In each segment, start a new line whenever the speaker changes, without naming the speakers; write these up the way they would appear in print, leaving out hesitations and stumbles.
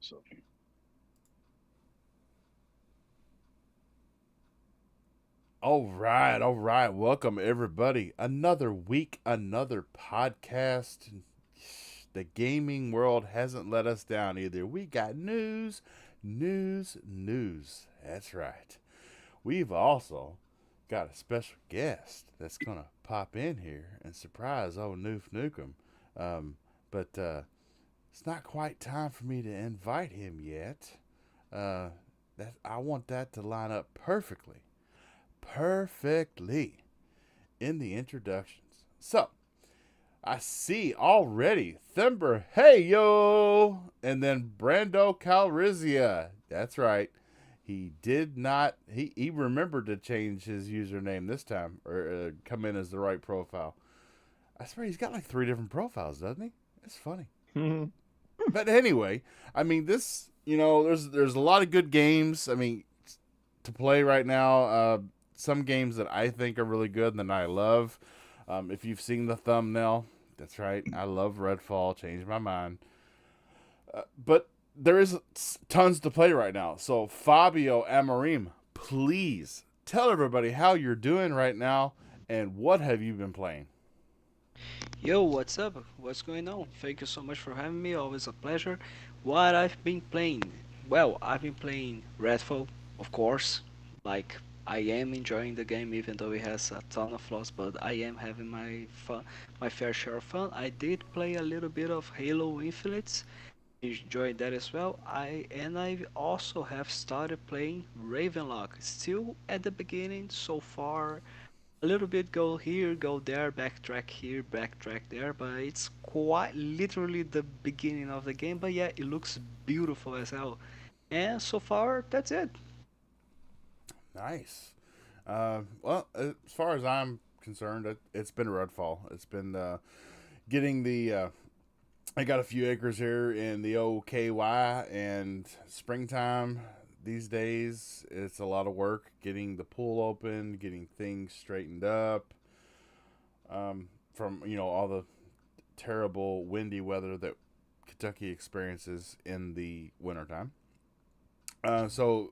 So
All right, all right. Welcome everybody. Another week, another podcast. The gaming world hasn't let us down either. We got news, news, news. That's right. We've also got a special guest that's gonna pop in here and surprise old Noof Nukem. But it's not quite time for me to invite him yet. Uh, I want that to line up perfectly in the introductions. So, I see already Thember, hey yo, and then Brando Calrissian. That's right. He did not, he remembered to change his username this time, or come in as the right profile. I swear he's got like three different profiles, doesn't he? It's funny. But anyway, I mean, there's a lot of good games. I mean, to play right now. Some games that I think are really good and that I love. If you've seen the thumbnail, that's right. I love Redfall. Changed my mind. But there is tons to play right now. So Fabio Amarim, please tell everybody how you're doing right now and what have you been playing.
Yo, what's up? What's going on? Thank you so much for having me. Always a pleasure. What I've been playing? Well, I've been playing Redfall, of course. Like I am enjoying the game, even though it has a ton of flaws. But I am having my fun, my fair share of fun. I did play a little bit of Halo Infinite. Enjoyed that as well. I also have started playing Ravenlock. Still at the beginning so far, a little bit go here, go there, backtrack here, backtrack there, but it's quite literally the beginning of the game. But yeah, it looks beautiful as hell. And so far, that's it.
Nice. Well, as far as I'm concerned, it's been Redfall. It's been getting the I got a few acres here in the OKY, and springtime these days it's a lot of work getting the pool open, getting things straightened up. From all the terrible windy weather that Kentucky experiences in the wintertime. So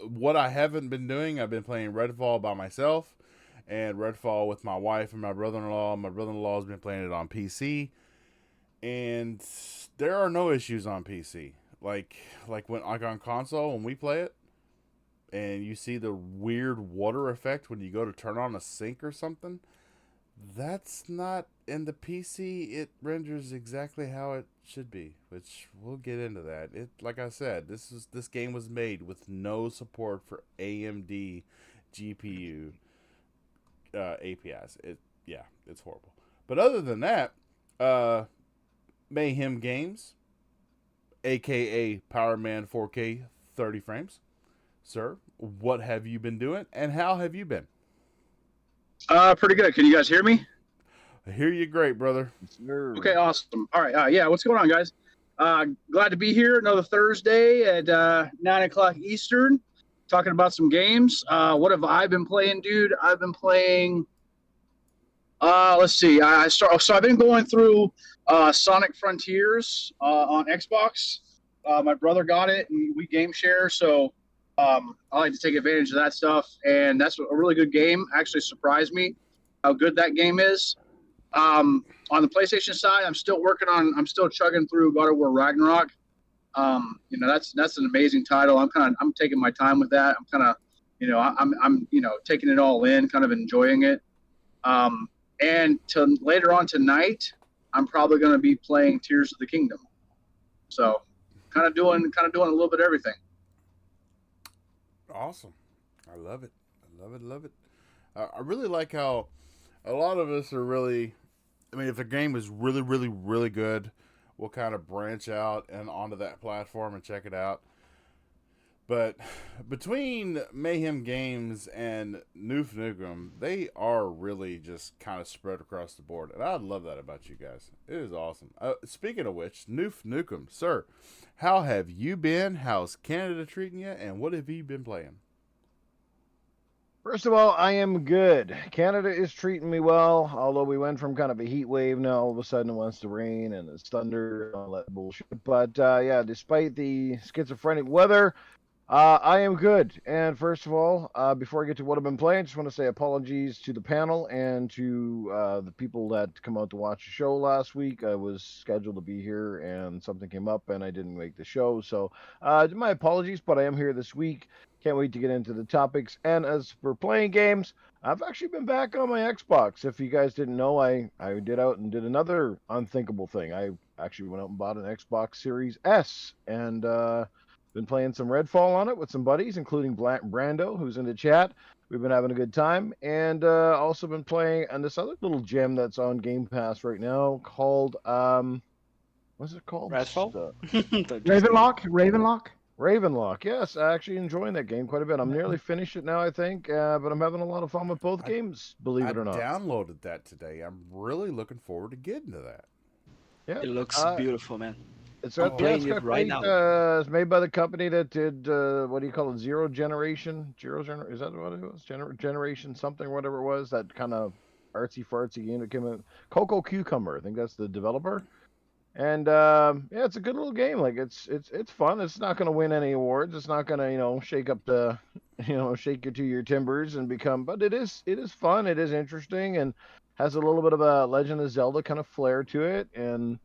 what I haven't been doing, I've been playing Redfall by myself, and Redfall with my wife and my brother-in-law. My brother-in-law has been playing it on PC, and there are no issues on PC. Like when like on console when we play it, and you see the weird water effect when you go to turn on a sink or something. That's not in the PC. It renders exactly how it should be, which we'll get into that. It like I said, this game was made with no support for AMD GPU APIs. It's horrible. But other than that, uh, Mayhem Games, aka Power Man 4K 30 frames. Sir, what have you been doing and how have you been?
pretty good. Can you guys hear me?
I hear you great, brother.
Sure.
Okay, awesome. All right, yeah. What's going on, guys? Glad to be here. Another Thursday at 9 o'clock Eastern, talking about some games. What have I been playing, dude? I've been playing. Let's see. I start. So I've been going through Sonic Frontiers on Xbox. My brother got it, and we game share. So I like to take advantage of that stuff, and that's a really good game. Actually, surprised me how good that game is. On the PlayStation side, I'm still working on. I'm still chugging through God of War Ragnarok. That's an amazing title. I'm taking my time with that. I'm kind of, I'm taking it all in, kind of enjoying it. And to later on tonight, I'm probably going to be playing Tears of the Kingdom. So, kind of doing a little bit of everything.
Awesome. I love it. I love it. Love it. I really like how a lot of us are really. I mean, if a game is really, really, really good, we'll kind of branch out and onto that platform and check it out. But between Mayhem Games and Noof Nukem, they are really just kind of spread across the board. And I love that about you guys. It is awesome. Speaking of which, Noof Nukem, sir, how have you been? How's Canada treating you? And what have you been playing?
First of all, I am good. Canada is treating me well, although we went from kind of a heat wave now all of a sudden it wants to rain and it's thunder and all that bullshit. But yeah, despite the schizophrenic weather, I am good. And first of all, before I get to what I've been playing, I just want to say apologies to the panel and to the people that come out to watch the show last week. I was scheduled to be here and something came up and I didn't make the show. So my apologies, but I am here this week. Can't wait to get into the topics. And as for playing games, I've actually been back on my Xbox. If you guys didn't know, I did out and did another unthinkable thing. I actually went out and bought an Xbox Series S and been playing some Redfall on it with some buddies, including Brando, who's in the chat. We've been having a good time. And also been playing on this other little gem that's on Game Pass right now called, what's it called?
Redfall?
Ravenlock?
Ravenlock. Yes, I actually enjoying that game quite a bit. I'm nearly finished it now, I think, but I'm having a lot of fun with both games, believe it or not.
I downloaded that today. I'm really looking forward to getting to that.
Yeah,
It looks beautiful, man.
It's
I'm playing it right now.
It's made by the company that did what do you call it? Zero Generation. Is that what it was? Generation something, whatever it was. That kind of artsy fartsy game that came out. Coco Cucumber. I think that's the developer. And yeah, it's a good little game. Like it's fun. It's not going to win any awards. It's not going to shake up the shake you to your timbers and become. But it is fun. It is interesting and has a little bit of a Legend of Zelda kind of flair to it. And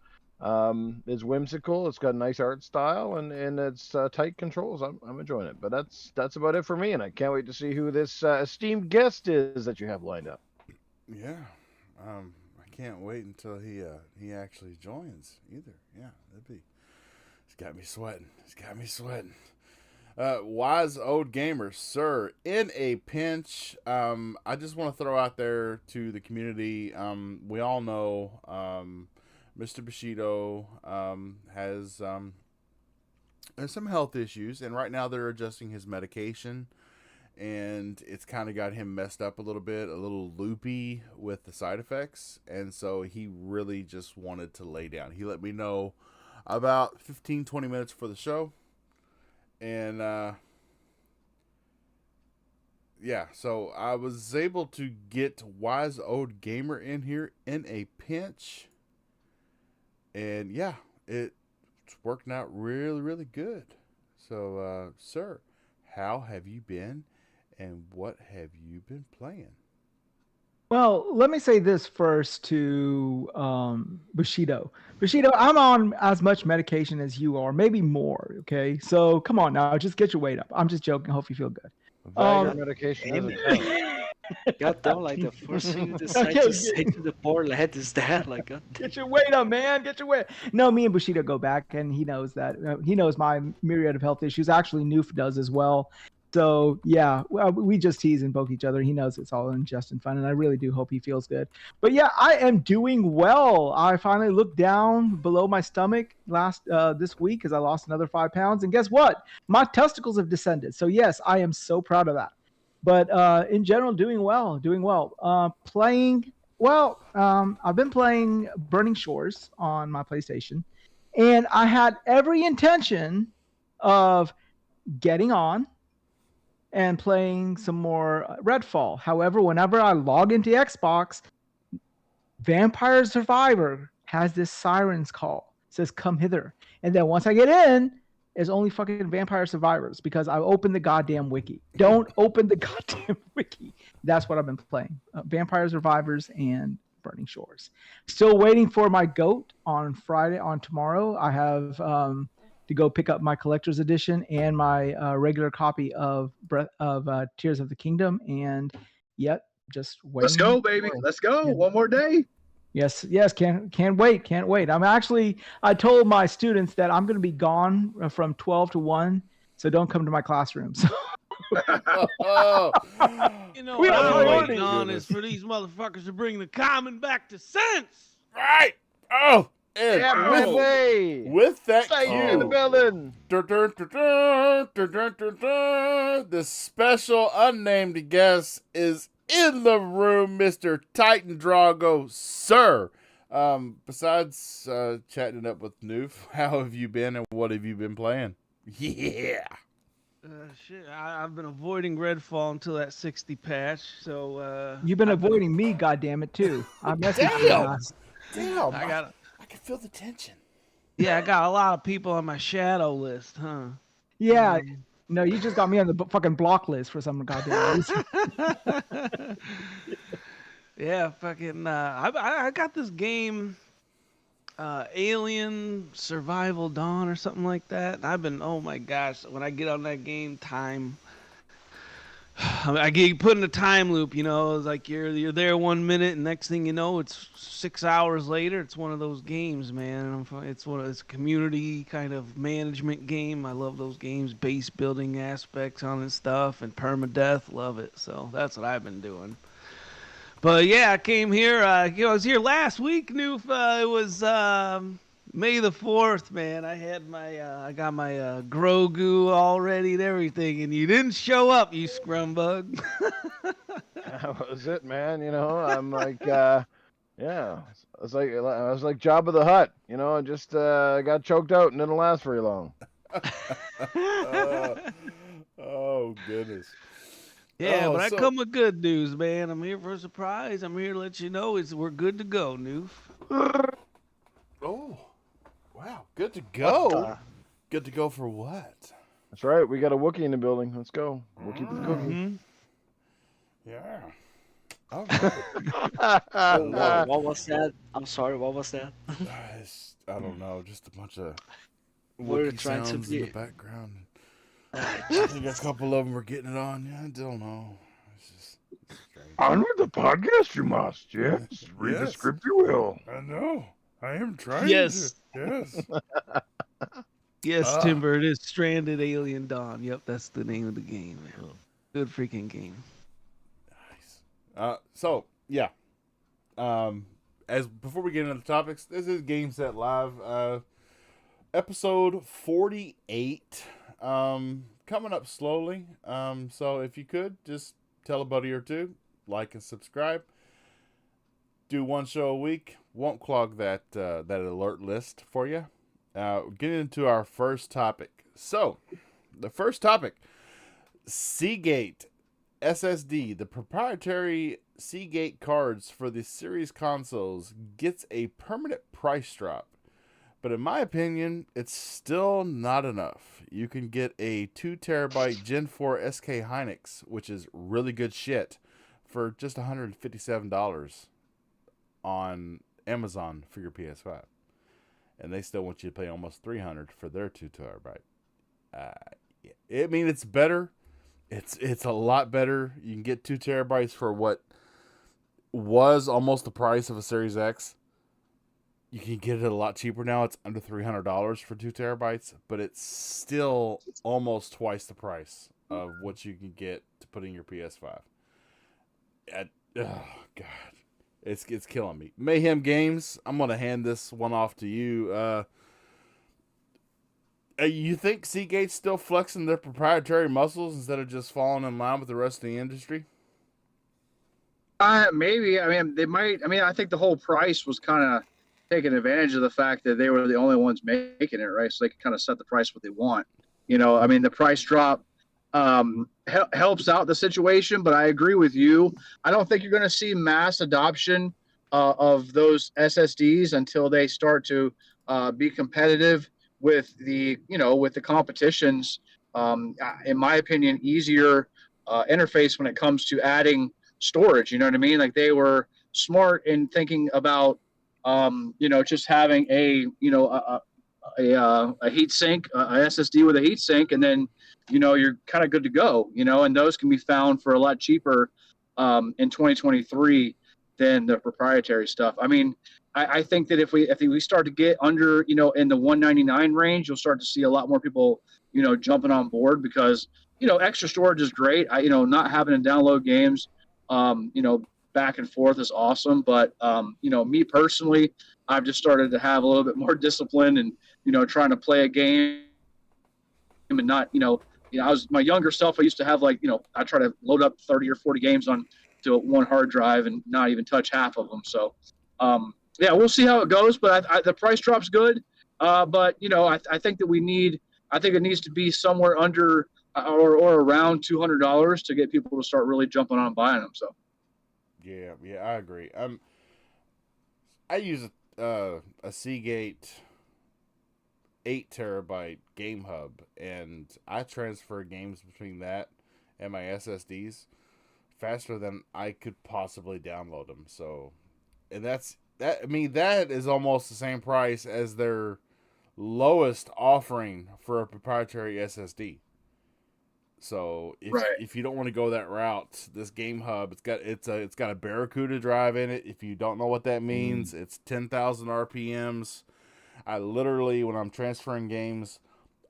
it's whimsical. It's got a nice art style and it's tight controls. I'm enjoying it. But that's about it for me. And I can't wait to see who this esteemed guest is that you have lined up.
Yeah. I can't wait until he actually joins either. Yeah, it's got me sweating. Wise old gamer, sir, in a pinch. I just want to throw out there to the community. We all know Mr. Bushido has some health issues, and right now they're adjusting his medication. And it's kind of got him messed up a little bit, a little loopy with the side effects. And so he really just wanted to lay down. He let me know about 15, 20 minutes for the show. And, yeah, so I was able to get Wise Old Gamer in here in a pinch. And, yeah, it's working out really, really good. So, sir, how have you been? And what have you been playing?
Well, let me say this first to Bushido. Bushido, I'm on as much medication as you are, maybe more, okay? So come on now, just get your weight up. I'm just joking. Hope you feel good.
Viagra medication doesn't count.
God damn, like the first thing you decide to say to the poor lad is that, like, God damn.
Get your weight up, man. Get your weight. No, me and Bushido go back, and he knows that. He knows my myriad of health issues. Actually, Noof does as well. So yeah, well, we just tease and poke each other. He knows it's all in jest and fun, and I really do hope he feels good. But yeah, I am doing well. I finally looked down below my stomach this week because I lost another 5 pounds, and guess what? My testicles have descended. So yes, I am so proud of that. But in general, doing well. Playing well. I've been playing Burning Shores on my PlayStation, and I had every intention of getting on and playing some more Redfall. However, whenever I log into Xbox, Vampire Survivor has this sirens call. It says, come hither. And then once I get in, it's only fucking Vampire Survivors because I opened the goddamn wiki. Don't open the goddamn wiki. That's what I've been playing. Vampire Survivors and Burning Shores. Still waiting for my GOAT on tomorrow. I have to go pick up my collector's edition and my regular copy of Tears of the Kingdom, and yet just waiting.
Let's go, baby. Let's go. Yeah. One more day.
Yes. Can't wait. I told my students that I'm going to be gone from 12 to 1, so don't come to my classrooms.
You know what I'm waiting on is for these motherfuckers to bring the common back to sense.
Right. Oh. With that,
in the building.
The special unnamed guest is in the room, Mr. Titan Drago, sir. Besides chatting it up with Noof, how have you been and what have you been playing? Yeah.
Shit, I've been avoiding Redfall until that 60 patch. So
You've been avoiding me, goddammit, too. I messaged you.
Damn! Damn!
I got,
I can feel the tension.
I got a lot of people on my shadow list, huh?
Yeah. No, you just got me on the fucking block list for some goddamn reason.
Yeah, fucking. I got this game, Alien Survival Dawn or something like that. And I've been, oh my gosh, when I get on that game, time. I get put in a time loop, you know. It's like you're there 1 minute, and next thing you know, it's 6 hours later. It's one of those games, man. It's a community kind of management game. I love those games, base building aspects on it stuff, and permadeath. Love it. So that's what I've been doing. But yeah, I came here. I was here last week. It was May the 4th, man. I got my Grogu all ready and everything, and you didn't show up, you scrumbug.
That was it, man. You know, I'm like, yeah, I was like Jabba the Hutt. You know, I just got choked out and didn't last very long.
Oh goodness.
Yeah, but I come with good news, man. I'm here for a surprise. I'm here to let you know we're good to go, Noof.
Oh, wow, good to go. Good to go for what?
That's right. We got a Wookiee in the building. Let's go. Wookiee for the cookie.
Mm-hmm.
Yeah. All right.
What was that? I'm sorry, what was that?
I don't know. Just a bunch of
We're
Wookiee
trying to
sounds in the
be.
background. I think a couple of them were getting it on. Yeah, I don't know. It's just strange.
On with the podcast, you must. Yes. Read the
Yes.
script, you will.
I know. I am trying
Yes.
to. Yes.
Yes, Timber, it is Stranded Alien Dawn. Yep, that's the name of the game, man. Good freaking game.
Nice. So yeah. As before we get into the topics, this is Game Set Live. Episode 48. Coming up slowly. So if you could just tell a buddy or two, like and subscribe. Do one show a week. Won't clog that alert list for you. Getting into our first topic. So, the first topic, Seagate SSD, the proprietary Seagate cards for the series consoles, gets a permanent price drop. But in my opinion, it's still not enough. You can get a 2TB Gen 4 SK Hynix, which is really good shit, for just $157 on Amazon for your PS5. And they still want you to pay almost $300 for their 2TB. I mean, it's better. It's a lot better. You can get 2TB for what was almost the price of a Series X. You can get it a lot cheaper now. It's under $300 for 2TB, but it's still almost twice the price of what you can get to put in your PS5. Oh God, it's killing me. Mayhem Games, I'm gonna hand this one off to you. You think Seagate's still flexing their proprietary muscles instead of just falling in line with the rest of the industry?
Maybe. I mean, they might. I mean, I think the whole price was kind of taking advantage of the fact that they were the only ones making it, right? So they could kind of set the price what they want. You know, I mean, the price drop helps out the situation, but I agree with you. I don't think you're going to see mass adoption of those SSDs until they start to be competitive with the competition's, in my opinion, easier interface when it comes to adding storage. You know what I mean? Like, they were smart in thinking about just having a heat sink, a SSD with a heat sink, and then you're kind of good to go. And those can be found for a lot cheaper in 2023 than the proprietary stuff. I mean, I think that if we start to get under in the 199 range, you'll start to see a lot more people jumping on board, because extra storage is great. Not having to download games back and forth is awesome, but me personally, I've just started to have a little bit more discipline and trying to play a game and not I was my younger self. I used to have I try to load up 30 or 40 games onto one hard drive and not even touch half of them. So yeah, we'll see how it goes, but the price drop's good. But I think that it needs to be somewhere under or around $200 to get people to start really jumping on buying them. So
yeah, I agree. I use a Seagate 8 terabyte game hub, and I transfer games between that and my SSDs faster than I could possibly download them. So, and that. I mean, that is almost the same price as their lowest offering for a proprietary SSD. So if you don't want to go that route, this Game Hub, it's got a Barracuda drive in it. If you don't know what that means, it's 10,000 RPMs. I literally, when I'm transferring games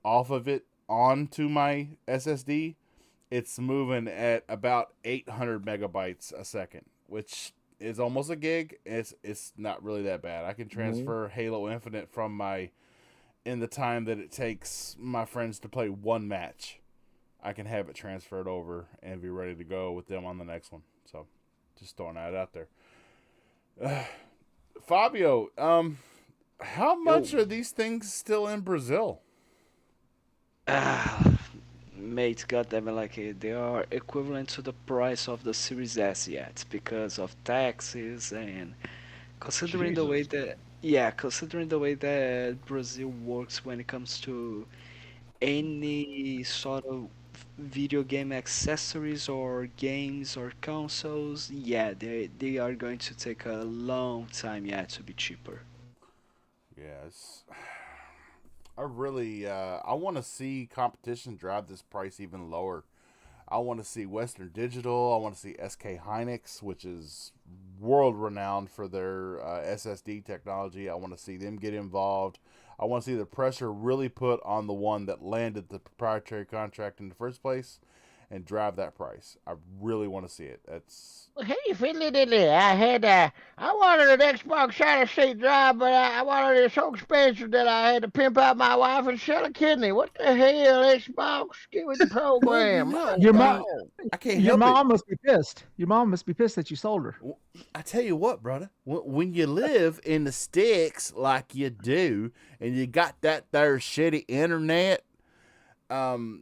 off of it onto my SSD, it's moving at about 800 megabytes a second, which is almost a gig. It's not really that bad. I can transfer Halo Infinite in the time that it takes my friends to play one match. I can have it transferred over and be ready to go with them on the next one. So, just throwing that out there. Fabio, how much are these things still in Brazil?
Mate, goddamn it, like they are equivalent to the price of the Series S yet because of taxes and considering the way that Brazil works when it comes to any sort of video game accessories or games or consoles, yeah, they are going to take a long time yet to be cheaper.
Yes. I really I want to see competition drive this price even lower. I want to see Western Digital. I want to see SK Hynix, which is world renowned for their SSD technology. I want to see them get involved. I want to see the pressure really put on the one that landed the proprietary contract in the first place and drive that price. I really want to see it. That's
Hey, fiddly diddly. I wanted an Xbox solid state drive, but I wanted it so expensive that I had to pimp out my wife and sell a kidney. What the hell, Xbox? Give me the program.
Your mom,
I can't
your
help it.
mom must be pissed. Your mom must be pissed that you sold her.
I tell you what, brother, when you live in the sticks like you do, and you got that there shitty internet,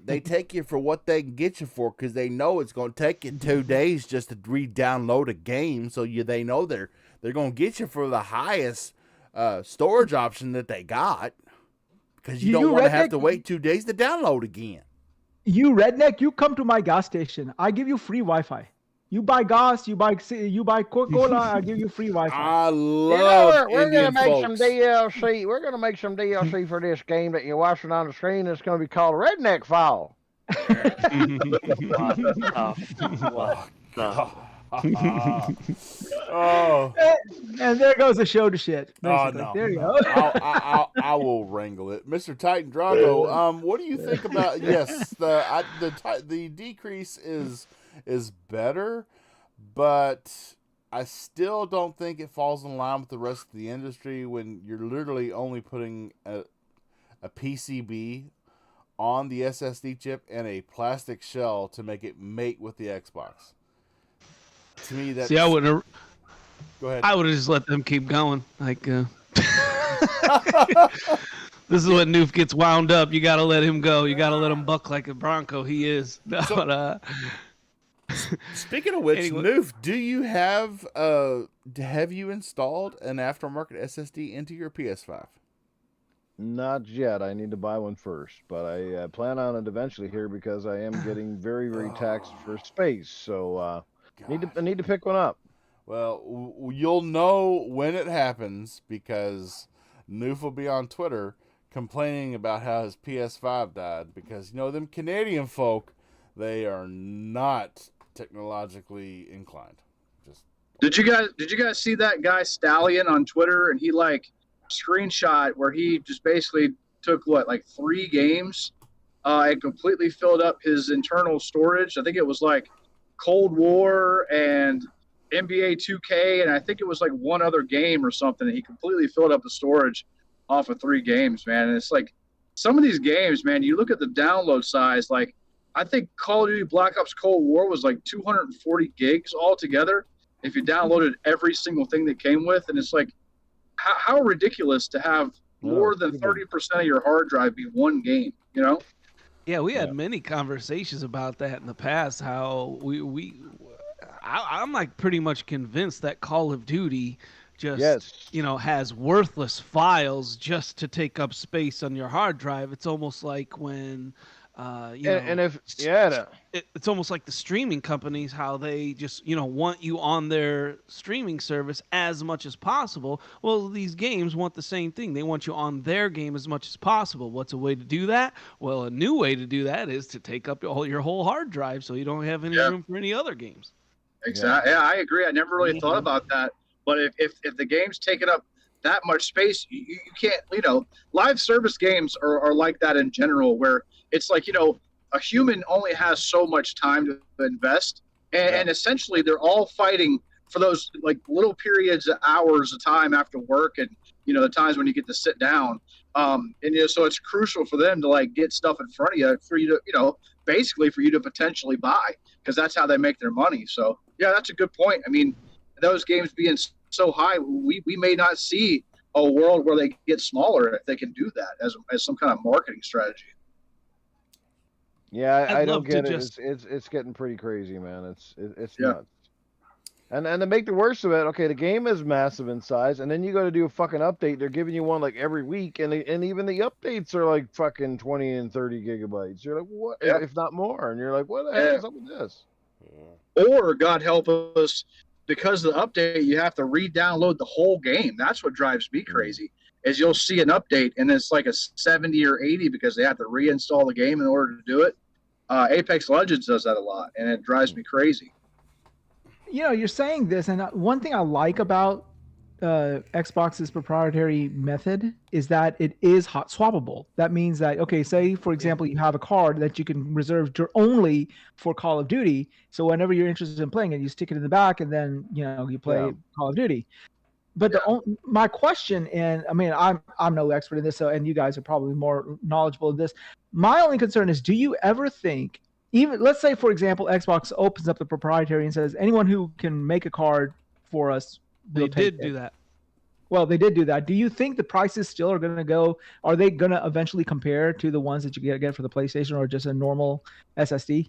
they take you for what they can get you for because they know it's going to take you 2 days just to re-download a game. So they know they're going to get you for the highest storage option that they got because you don't want to have to wait 2 days to download again.
You redneck, you come to my gas station. I give you free Wi-Fi. You buy gas, you buy Coca-Cola, I give you free Wi-Fi.
I love
we're
Indian
gonna make
folks.
some DLC. We're gonna make some DLC for this game that you're watching on the screen. It's gonna be called Redneck-Fall.
Oh,
and there goes the show to shit.
oh
Basically.
no!
There you go.
I will wrangle it, Mr. Titan Drago. What do you think about? Yes, the decrease is better, but I still don't think it falls in line with the rest of the industry when you're literally only putting a PCB on the SSD chip and a plastic shell to make it mate with the Xbox. To me, that's...
See, I wouldn't have.
Go ahead.
I would have just let them keep going. Like, this is what Noof gets wound up. You got to let him go. You got to let him buck like a Bronco he is. But,
speaking of which,
anyway.
Noof, have you installed an aftermarket SSD into your PS5?
Not yet. I need to buy one first, but I plan on it eventually here because I am getting very, very taxed for space. So I need to pick one up.
Well, you'll know when it happens because Noof will be on Twitter complaining about how his PS5 died because, them Canadian folk, they are not technologically inclined.
Did you guys see that guy Stallion on Twitter? And he screenshot where he just basically took 3 games and completely filled up his internal storage. I think it was Cold War and NBA 2K, and I think it was one other game or something. And he completely filled up the storage off of 3 games, man. And it's some of these games, man, you look at the download size, I think Call of Duty Black Ops Cold War was 240 gigs altogether if you downloaded every single thing that came with. And it's how ridiculous to have more than 30% of your hard drive be one game,
Yeah, we had
Yeah.
many conversations about that in the past. How I'm like pretty much convinced that Call of Duty just
Yes.
has worthless files just to take up space on your hard drive. It's almost like when
And if yeah,
it's almost like the streaming companies, how they just want you on their streaming service as much as possible. Well, these games want the same thing. They want you on their game as much as possible. What's a way to do that? Well, a new way to do that is to take up your whole hard drive so you don't have any room for any other games.
Exactly. Yeah, I agree. I never really thought about that. But if the game's taking up that much space, you can't, live service games are like that in general, where it's like, a human only has so much time to invest. And essentially they're all fighting for those like little periods of hours of time after work and, the times when you get to sit down. And, so it's crucial for them to like get stuff in front of you for you to, basically for you to potentially buy, because that's how they make their money. So yeah, that's a good point. I mean, those games being so high, we may not see a world where they get smaller if they can do that as some kind of marketing strategy.
Yeah, I
I'd
don't
love to
get it.
just-
It's getting pretty crazy, man. It's nuts. And to make the worst of it, okay, the game is massive in size, and then you got to do a fucking update. They're giving you one like every week, and even the updates are like fucking 20 and 30 gigabytes. You're like, what?
Yeah.
If not more, and you're like, what the hell is up with this?
Or God help us, because of the update, you have to re-download the whole game. That's what drives me crazy. Is you'll see an update and it's like a 70 or 80 because they have to reinstall the game in order to do it. Apex Legends does that a lot, and it drives me crazy.
You're saying this, and one thing I like about Xbox's proprietary method is that it is hot swappable. That means that, okay, say for example you have a card that you can reserve only for Call of Duty, so whenever you're interested in playing it, you stick it in the back and then you play Call of Duty. But my question, and I mean I'm no expert in this, so, and you guys are probably more knowledgeable in this. My only concern is, do you ever think, even let's say for example Xbox opens up the proprietary and says anyone who can make a card for us,
They did do that.
Well, they did do that. Do you think the prices still are going to go? Are they going to eventually compare to the ones that you get for the PlayStation or just a normal SSD?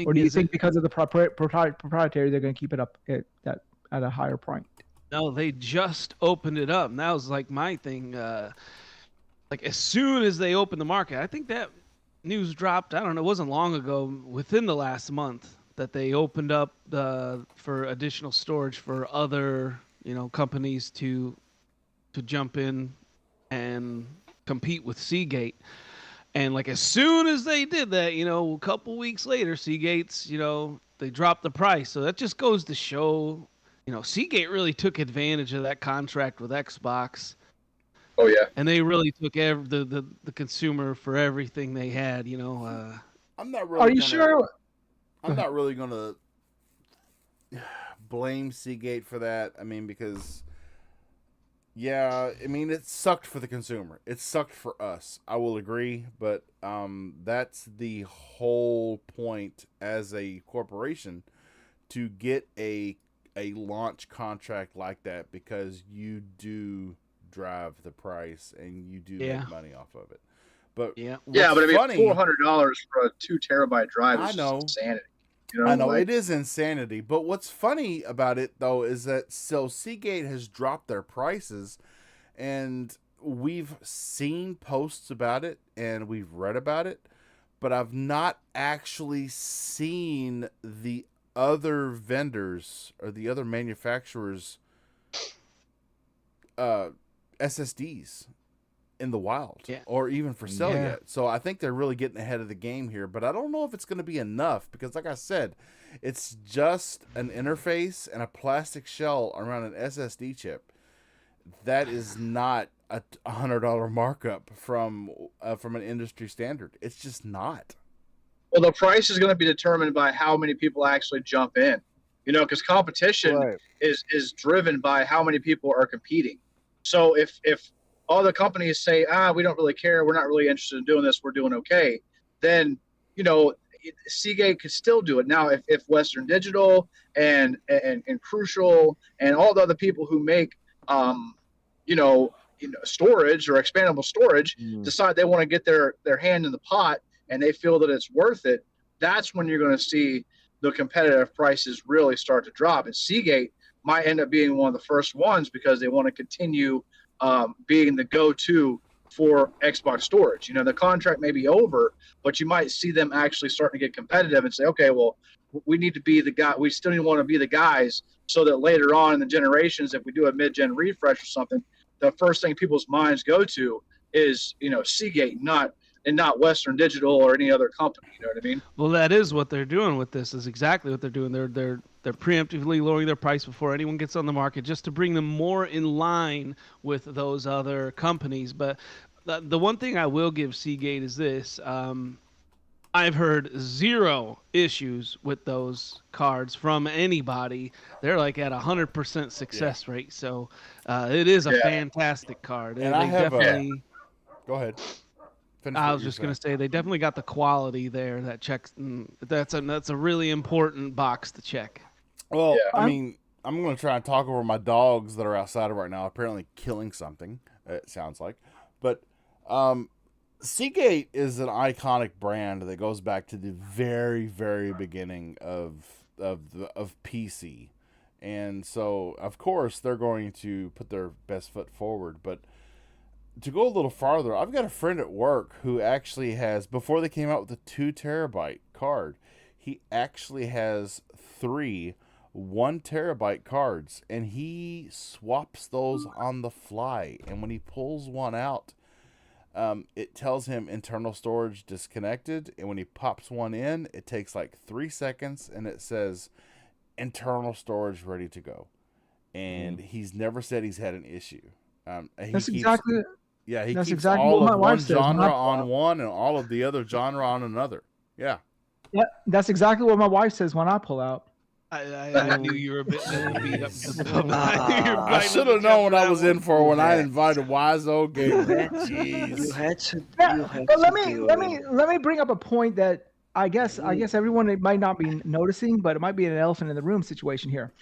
Or do you think because of the proprietary, they're going to keep it up at a higher point?
No, they just opened it up. And that was like my thing. Like as soon as they opened the market, I think that news dropped. I don't know. It wasn't long ago, within the last month, that they opened up for additional storage for other companies to jump in and compete with Seagate. And like as soon as they did that, a couple weeks later, Seagate's they dropped the price. So that just goes to show, Seagate really took advantage of that contract with Xbox.
Oh yeah,
and they really took the consumer for everything they had.
I'm not really.
Are you sure?
I'm not really gonna blame Seagate for that. I mean, because it sucked for the consumer. It sucked for us. I will agree, but that's the whole point as a corporation, to get a launch contract like that, because you do drive the price and you do make money off of it. But
but I mean, $400 for a 2 terabyte drive is just insanity.
I know it is insanity, but what's funny about it though is that Seagate has dropped their prices, and we've seen posts about it and we've read about it, but I've not actually seen the other vendors or the other manufacturers SSDs in the wild or even for sale yet. So I think they're really getting ahead of the game here, but I don't know if it's going to be enough, because like I said, it's just an interface and a plastic shell around an SSD chip. That is not a $100 markup from an industry standard. It's just not.
Well, the price is going to be determined by how many people actually jump in, because competition is driven by how many people are competing. So if all the companies say, we don't really care, we're not really interested in doing this, we're doing okay, then, Seagate could still do it. Now, if Western Digital and Crucial and all the other people who make, storage or expandable storage decide they want to get their hand in the pot and they feel that it's worth it, that's when you're going to see the competitive prices really start to drop. And Seagate might end up being one of the first ones because they want to continue being the go-to for Xbox storage. The contract may be over, but you might see them actually starting to get competitive and say, okay, well, we need to be the guy. We still need to want to be the guys so that later on in the generations, if we do a mid-gen refresh or something, the first thing people's minds go to is, Seagate, not Western Digital or any other company. You know what I mean?
Well, that is what they're doing with this. Is exactly what they're doing. They're preemptively lowering their price before anyone gets on the market, just to bring them more in line with those other companies. But the one thing I will give Seagate is this: I've heard 0 issues with those cards from anybody. They're like at 100% success rate. So it is a fantastic card.
And I have
definitely.
Go ahead.
I was just going to say they definitely got the quality there that checks. That's a really important box to check.
Well, I mean, I'm going to try and talk over my dogs that are outside right now, apparently killing something, it sounds like. But Seagate is an iconic brand that goes back to the very, very beginning of PC. And so, of course, they're going to put their best foot forward. But to go a little farther, I've got a friend at work who actually has, before they came out with the 2 terabyte card, he actually has 3 1 terabyte cards, and he swaps those on the fly. And when he pulls one out, it tells him internal storage disconnected, and when he pops one in, it takes like 3 seconds, and it says internal storage ready to go. And he's never said he's had an issue.
That's exactly.
Yeah, he
That's
keeps
exactly
all
what my
of one
wife says.
genre on one and all of the other genre on another. Yeah.
Yeah, that's exactly what my wife says when I pull out.
I knew you were a bit beat up.
I should have known what I was in for when I invited Wize Gamer. Jeez.
You had to.
But let me bring up a point that I guess everyone might not be noticing, but it might be an elephant in the room situation here.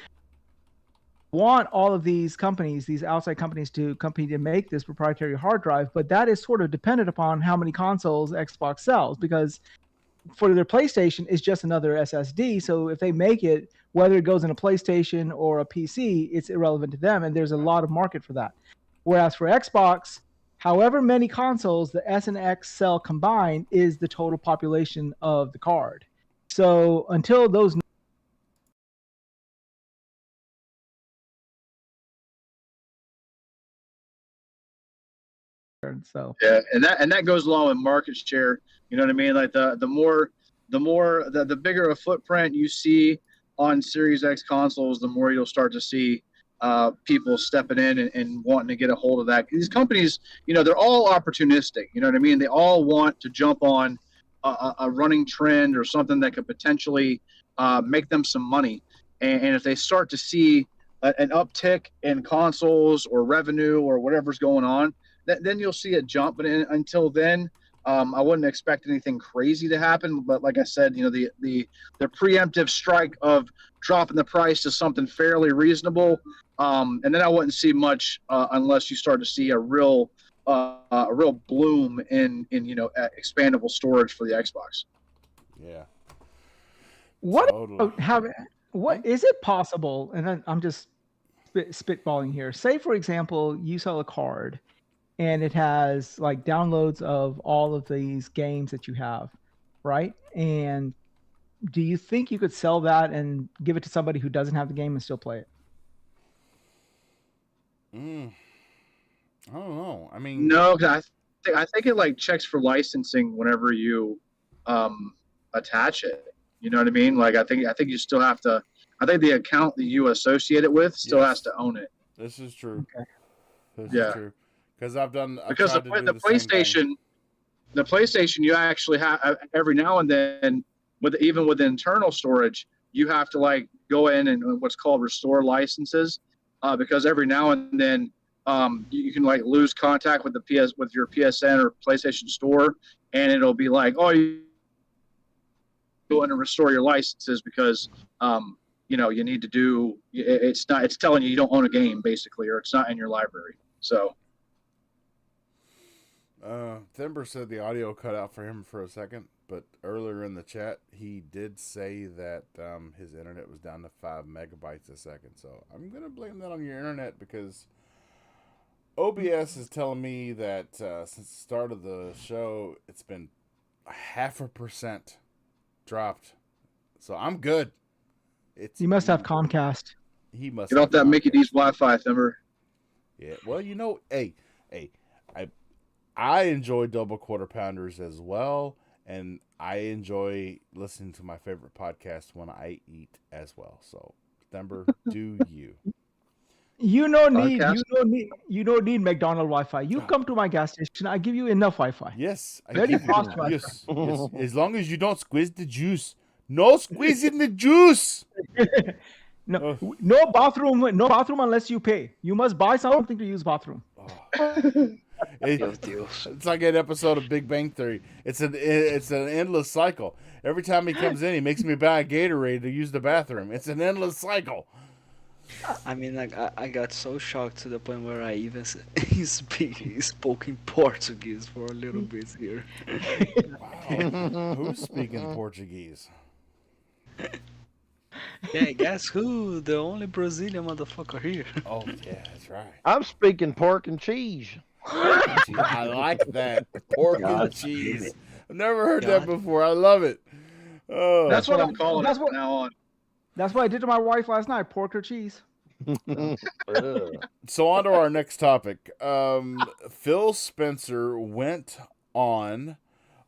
Want all of these companies, these outside companies, to make this proprietary hard drive, but that is sort of dependent upon how many consoles Xbox sells, because for their PlayStation it's just another SSD. So if they make it, whether it goes in a PlayStation or a PC, it's irrelevant to them, and there's a lot of market for that. Whereas for Xbox, however many consoles the S and X sell combined is the total population of the card. So until those so
and that goes along with market share. You know what I mean? Like the bigger a footprint you see on Series X consoles, the more you'll start to see people stepping in and wanting to get a hold of that. These companies, they're all opportunistic. You know what I mean? They all want to jump on a running trend or something that could potentially make them some money. And if they start to see an uptick in consoles or revenue or whatever's going on, then you'll see it jump. But until then, I wouldn't expect anything crazy to happen. But like I said, the preemptive strike of dropping the price to something fairly reasonable, and then I wouldn't see much unless you start to see a real bloom in expandable storage for the Xbox.
Yeah.
What
totally.
What is it possible? And then I'm just spitballing here. Say, for example, you sell a card, and it has like downloads of all of these games that you have, right? And do you think you could sell that and give it to somebody who doesn't have the game and still play it?
I don't know. I mean,
no, I think it like checks for licensing whenever you attach it. You know what I mean? Like I think you still have to. I think the account that you associate it with still has to own it.
This is true.
Okay.
This is true. Because
the PlayStation, you actually have every now and then, even with internal storage, you have to like go in and what's called restore licenses, because every now and then you can like lose contact with with your PSN or PlayStation Store, and it'll be like, oh, you go in and restore your licenses because you need to do it's telling you don't own a game basically, or it's not in your library. So.
Thimber said the audio cut out for him for a second, but earlier in the chat, he did say that his internet was down to 5 megabytes a second. So I'm going to blame that on your internet because OBS is telling me that since the start of the show, it's been 0.5% dropped. So I'm good.
You must have Comcast.
He must
Get off that Mickey D's Wi-Fi, Thimber.
Yeah, well, hey, I enjoy double quarter pounders as well, and I enjoy listening to my favorite podcast when I eat as well. So, Thimber, do you?
You don't need McDonald's Wi-Fi. You come to my gas station, I give you enough Wi-Fi.
Yes,
Very fast Wi-Fi.
Yes. As long as you don't squeeze the juice. No squeezing the juice.
No bathroom unless you pay. You must buy something to use bathroom.
It's like an episode of Big Bang Theory. It's an endless cycle. Every time he comes in, he makes me buy a Gatorade to use the bathroom. It's an endless cycle.
I mean, like, I got so shocked to the point where I even spoke in Portuguese for a little bit here.
Wow. Who's speaking Portuguese?
Yeah, guess who? The only Brazilian motherfucker here.
Oh, yeah, that's right.
I'm speaking pork and cheese.
I like that. Pork and cheese. I've never heard that before. I love it. Oh.
That's what I'm calling it from now on.
That's what I did to my wife last night, pork or cheese.
So on to our next topic. Phil Spencer went on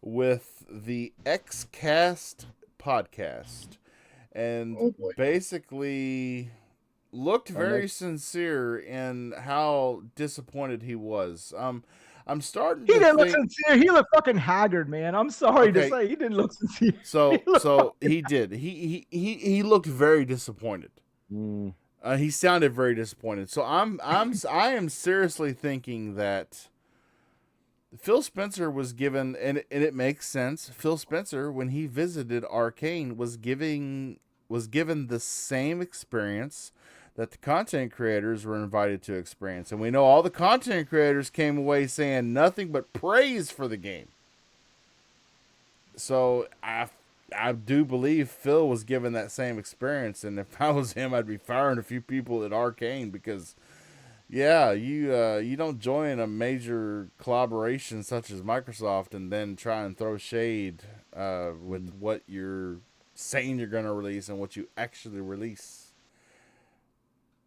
with the X-Cast podcast and basically looked very sincere in how disappointed he was. I'm starting to
He didn't
think...
look sincere. He looked fucking haggard, man. I'm sorry to say he didn't look sincere.
So he did. He looked very disappointed. He sounded very disappointed. So I am seriously thinking that Phil Spencer was given, and it makes sense. Phil Spencer, when he visited Arcane, was given the same experience that the content creators were invited to experience. And we know all the content creators came away saying nothing but praise for the game. So I do believe Phil was given that same experience. And if I was him, I'd be firing a few people at Arcane because, yeah, you don't join a major collaboration such as Microsoft and then try and throw shade with what you're saying you're going to release and what you actually release.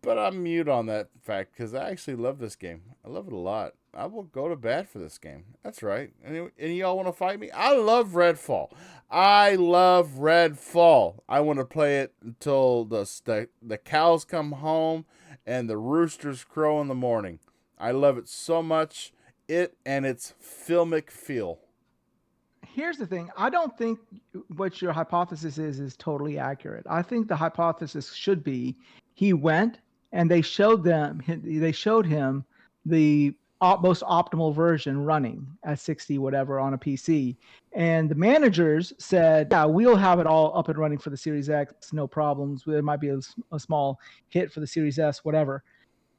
But I'm mute on that fact because I actually love this game. I love it a lot. I will go to bat for this game. That's right. And y'all want to fight me? I love Redfall. I want to play it until the cows come home and the roosters crow in the morning. I love it so much. It and its filmic feel.
Here's the thing. I don't think what your hypothesis is totally accurate. I think the hypothesis should be he went and they showed him the most optimal version running at 60 whatever on a PC, and the managers said, yeah, we'll have it all up and running for the Series X, no problems. There might be a small hit for the Series S, whatever.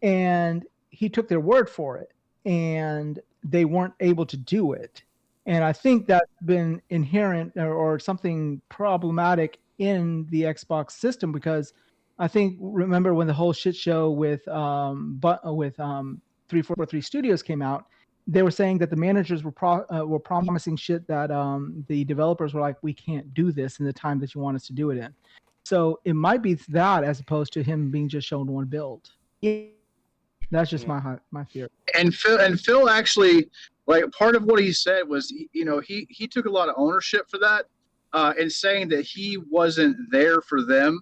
And he took their word for it, and they weren't able to do it. And I think that's been inherent or something problematic in the Xbox system, because I think, remember when the whole shit show with 343 Studios came out, they were saying that the managers were promising shit that the developers were like, we can't do this in the time that you want us to do it in. So it might be that as opposed to him being just shown one build. That's just my theory.
And Phil actually, like, part of what he said was, he took a lot of ownership for that, in saying that he wasn't there for them.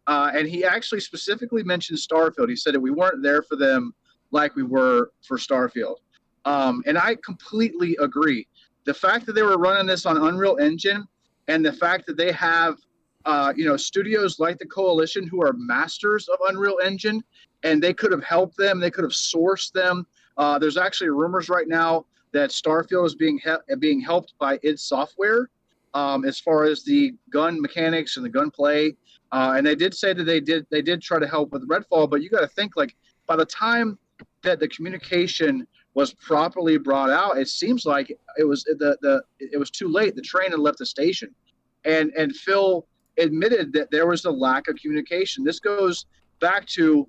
And he actually specifically mentioned Starfield. He said that we weren't there for them like we were for Starfield. And I completely agree. The fact that they were running this on Unreal Engine and the fact that they have, studios like the Coalition who are masters of Unreal Engine, and they could have helped them. They could have sourced them. There's actually rumors right now that Starfield is being helped by id Software as far as the gun mechanics and the gunplay. And they did say that they did try to help with Redfall, but you got to think, like, by the time that the communication was properly brought out, it seems like it was it was too late. The train had left the station, and Phil admitted that there was a lack of communication. This goes back to,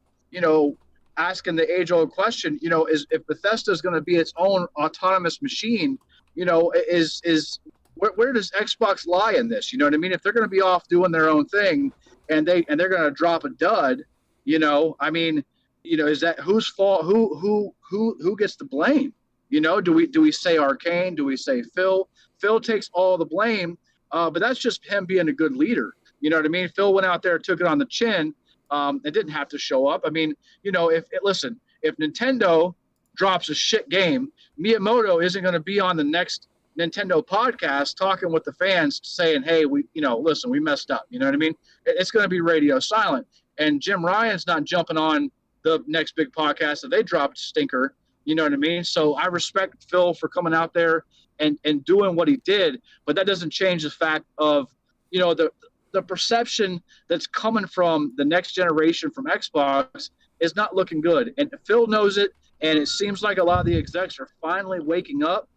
asking the age-old question, is if Bethesda is going to be its own autonomous machine, is where does Xbox lie in this? You know what I mean? If they're going to be off doing their own thing and they're going to drop a dud, is that whose fault? Who gets the blame? Do we say Arcane? Do we say Phil? Phil takes all the blame, but that's just him being a good leader. You know what I mean? Phil went out there, took it on the chin. It didn't have to show up. I mean, if Nintendo drops a shit game, Miyamoto isn't going to be on the next Nintendo podcast talking with the fans saying, hey, we messed up. You know what I mean? It's going to be radio silent. And Jim Ryan's not jumping on the next big podcast if they dropped a stinker. You know what I mean? So I respect Phil for coming out there and doing what he did, but that doesn't change the fact of, the perception that's coming from the next generation from Xbox is not looking good. And Phil knows it, and it seems like a lot of the execs are finally waking up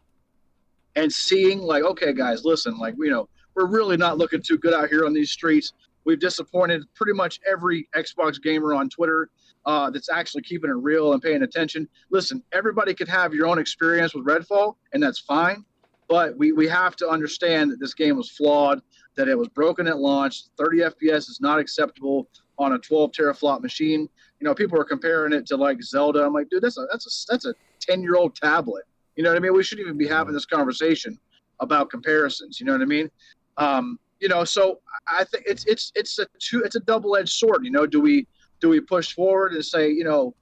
and seeing, like, okay, guys, listen, like, we're really not looking too good out here on these streets. We've disappointed pretty much every Xbox gamer on Twitter that's actually keeping it real and paying attention. Listen, everybody could have your own experience with Redfall, and that's fine. But we have to understand that this game was flawed, that it was broken at launch. 30 FPS is not acceptable on a 12 teraflop machine. People are comparing it to like Zelda. I'm like, dude, that's a 10-year-old tablet. You know what I mean? We shouldn't even be having this conversation about comparisons. You know what I mean? So I think it's a double-edged sword. Do we push forward and say, and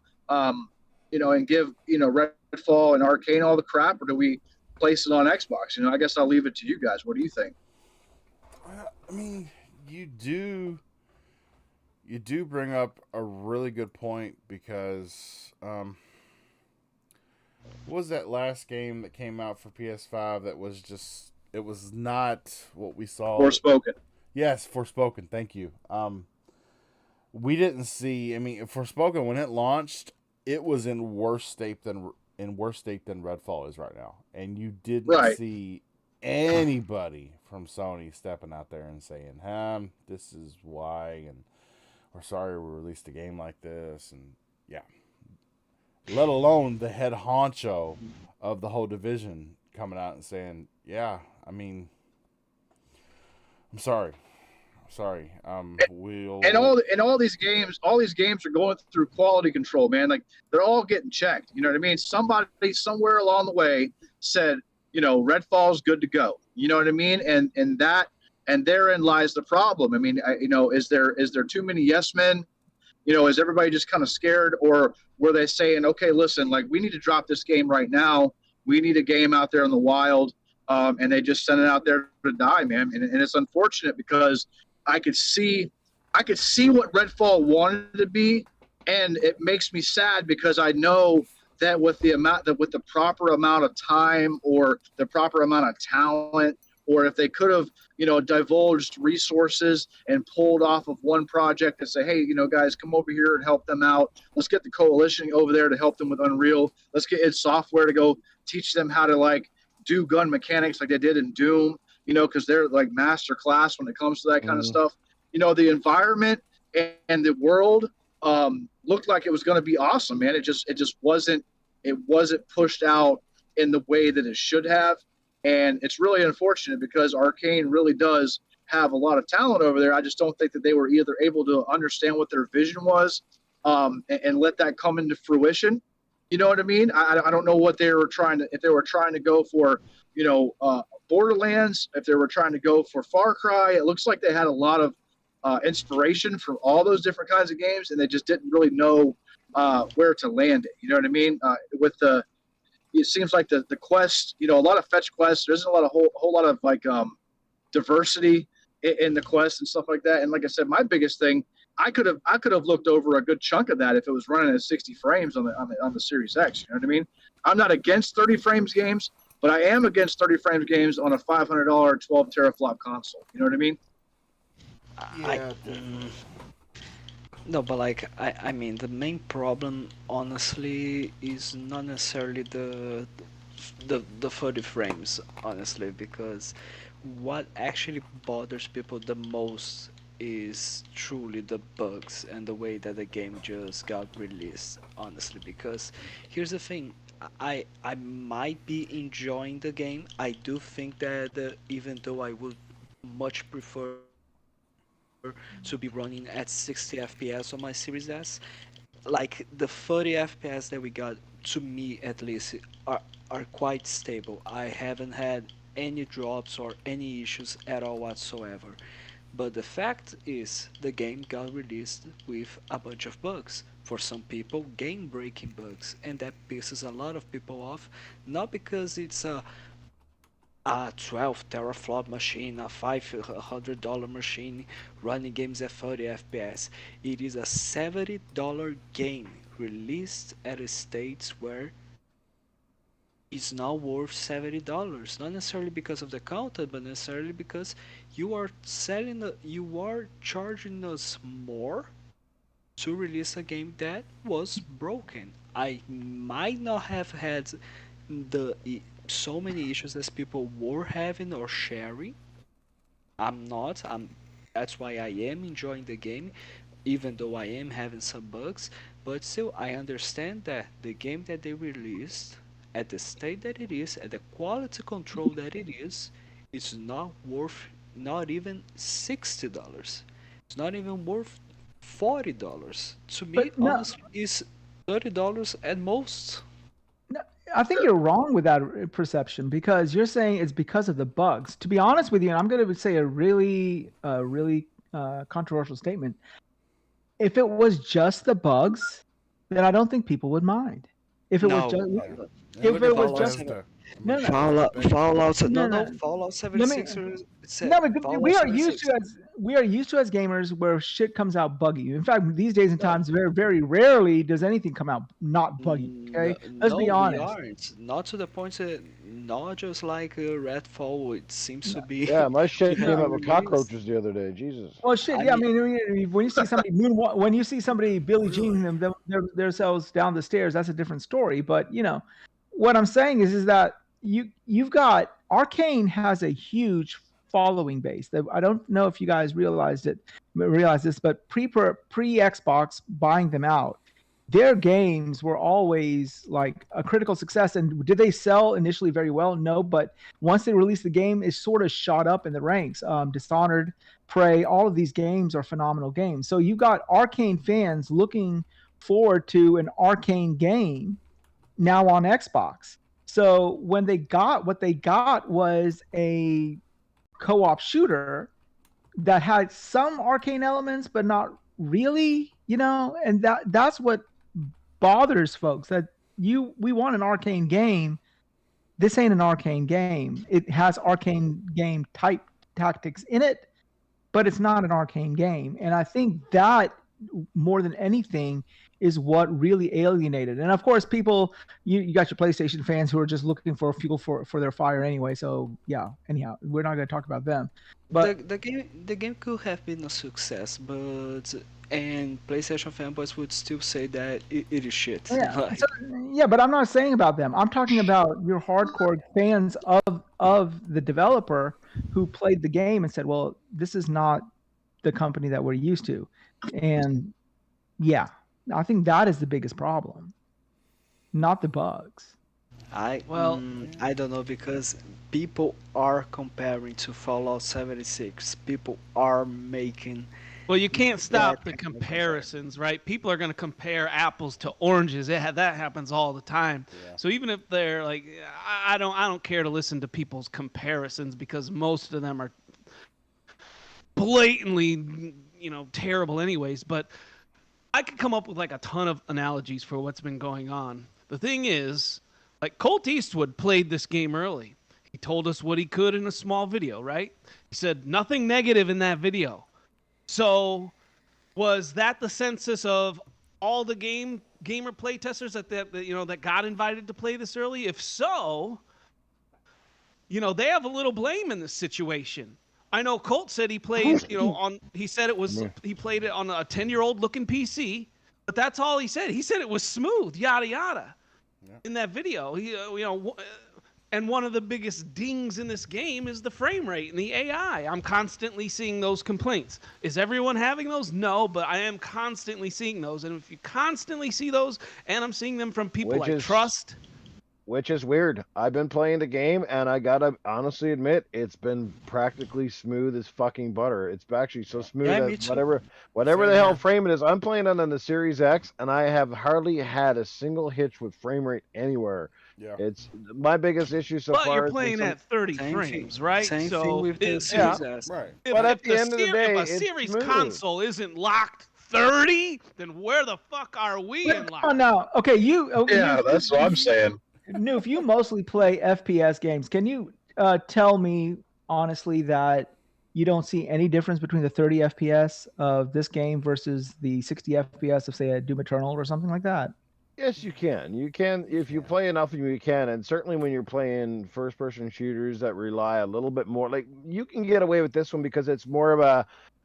give Redfall and Arcane all the crap, or do we place it on Xbox? I guess I'll leave it to you guys. What do you think?
I mean, you do bring up a really good point, because what was that last game that came out for PS5 that was just, it was not what we saw?
Forspoken.
Yes, Forspoken. Thank you. We didn't see. I mean, Forspoken, when it launched, it was in worse state than Redfall is right now, and you didn't see anybody from Sony stepping out there and saying, this is why, and we're sorry we released a game like this, and yeah. Let alone the head honcho of the whole division coming out and saying, yeah, I mean, I'm sorry.
All these games are going through quality control, man. Like, they're all getting checked. You know what I mean? Somebody somewhere along the way said, Redfall's good to go. You know what I mean? And therein lies the problem. I mean, is there too many yes men? Is everybody just kind of scared, or were they saying, okay, listen, like, we need to drop this game right now. We need a game out there in the wild, and they just sent it out there to die, man. And it's unfortunate, because I could see what Redfall wanted to be, and it makes me sad, because I know that with the proper amount of time, or the proper amount of talent, or if they could have, divulged resources and pulled off of one project and say, hey, guys, come over here and help them out. Let's get the coalition over there to help them with Unreal. Let's get id Software to go teach them how to, like, do gun mechanics like they did in Doom, because they're like master class when it comes to that kind of stuff. The environment and the world looked like it was going to be awesome, man. It just wasn't pushed out in the way that it should have. And it's really unfortunate, because Arcane really does have a lot of talent over there. I just don't think that they were either able to understand what their vision was and let that come into fruition. You know what I mean? I don't know what they were trying to, if they were trying to go for, Borderlands, if they were trying to go for Far Cry. It looks like they had a lot of inspiration from all those different kinds of games, and they just didn't really know where to land it. You know what I mean? It seems like the quest, a lot of fetch quests. There isn't a whole lot of like diversity in the quest and stuff like that. And like I said, my biggest thing, I could have looked over a good chunk of that if it was running at 60 frames on the Series X. You know what I mean? I'm not against 30 frames games, but I am against 30 frames games on a $500 12 teraflop console. You know what I mean?
Yeah.
No, but like I mean, the main problem, honestly, is not necessarily the 30 frames, honestly, because what actually bothers people the most is truly the bugs and the way that the game just got released, honestly. Because here's the thing, I might be enjoying the game. I do think that even though I would much prefer to be running at 60 FPS on my Series S, like the 30 FPS that we got, to me at least, are quite stable. I haven't had any drops or any issues at all whatsoever. But the fact is, the game got released with a bunch of bugs. For some people, game breaking bugs, and that pisses a lot of people off. Not because it's a 12 teraflop machine, a $500 machine running games at 30 FPS. It is a $70 game released at a state where it's not worth $70. Not necessarily because of the content, but necessarily because you are charging us more to release a game that was broken. I might not have had so many issues as people were having or sharing. I'm not. That's why I am enjoying the game, even though I am having some bugs. But still, I understand that the game that they released, at the state that it is, at the quality control that it is not worth not even $60. It's not even worth $40. To me,
But no,
honestly, it's $30 at most.
no, I think you're wrong with that perception because you're saying it's because of the bugs. To be honest with you, and I'm going to say a really controversial statement. If it was just the bugs, then I don't think people would mind. If it was
No,
just,
And
if
look at
it was
Fallout
just,
7.
Bethesda. I
no,
mean,
no,
Fallout. No,
no,
no.
no.
Fallout
Let me,
76
no,
said
but
Fallout 76.
we are used to as gamers where shit comes out buggy. In fact, these days and times, very rarely does anything come out not buggy.
No,
Okay, let's
no,
be
we
honest.
aren't. Not to the point that, not just like Redfall, it seems to be
Yeah, my shit
to
came
be
up with
released.
cockroaches the other day. Jesus.
Well, shit.
I
Yeah, I
mean,
mean, when you see somebody when you see somebody Billie Jean
really?
themselves down the stairs, that's a different story. But what I'm saying is that you've got Arcane has a huge following base. That I don't know if you guys realized this, but pre Xbox buying them out, their games were always like a critical success. And did they sell initially very well? No, but once they released the game, it sort of shot up in the ranks. Dishonored, Prey, all of these games are phenomenal games. So you've got Arcane fans looking forward to an Arcane game now on Xbox. So when what they got was a co-op shooter that had some Arcane elements, but not really, and that's what bothers folks that we want an Arcane game. This ain't an Arcane game. It has Arcane game type tactics in it, but it's not an Arcane game. And I think that more than anything is what really alienated. And of course, people, you got your PlayStation fans who are just looking for fuel for their fire anyway. So yeah, anyhow, we're not going to talk about them. But
the game could have been a success, but and PlayStation fanboys would still say that it is shit.
yeah,
Like,
yeah, but I'm not saying about them. I'm talking about your hardcore fans of the developer who played the game and said, "Well, this is not the company that we're used to." And yeah, I think that is the biggest problem, not the bugs.
Well,
I don't know because people are comparing to Fallout 76. People are making
well, you can't stop
that
the
kind of
comparisons, right? People are going to compare apples to oranges. That happens all the time.
Yeah.
So even if they're like, I don't care to listen to people's comparisons because most of them are blatantly, terrible anyways. But I could come up with like a ton of analogies for what's been going on. The thing is, like Colt Eastwood played this game early. He told us what he could in a small video, right? He said nothing negative in that video. So was that the census of all the gamer playtesters that got invited to play this early? If so, they have a little blame in this situation. I know Colt said he played, he said it was, he played it on a 10-year-old looking PC, but that's all he said. He said it was smooth, yada, yada. Yeah. In that video, and one of the biggest dings in this game is the frame rate and the AI. I'm constantly seeing those complaints. Is everyone having those? No, but I am constantly seeing those. And if you constantly see those, and I'm seeing them from people I trust.
Which is weird. I've been playing the game, and I gotta honestly admit, it's been practically smooth as fucking butter. It's actually so smooth that whatever the hell frame it is. I'm playing it on the Series X, and I have hardly had a single hitch with frame rate anywhere. Yeah, it's my biggest issue so far.
But you're playing at 30 frames, right?
Same thing with the Series S.
Right. But at the end of the day,
if a Series console isn't locked 30, then where the fuck are we in lock?
Oh no. Okay,
that's what I'm saying.
Noof, you mostly play FPS games. Can you tell me honestly that you don't see any difference between the 30 FPS of this game versus the 60 FPS of, say, a Doom Eternal or something like that?
Yes, you can. You can, if you play enough of them, you can. And certainly when you're playing first-person shooters that rely a little bit more, like, you can get away with this one because it's more of a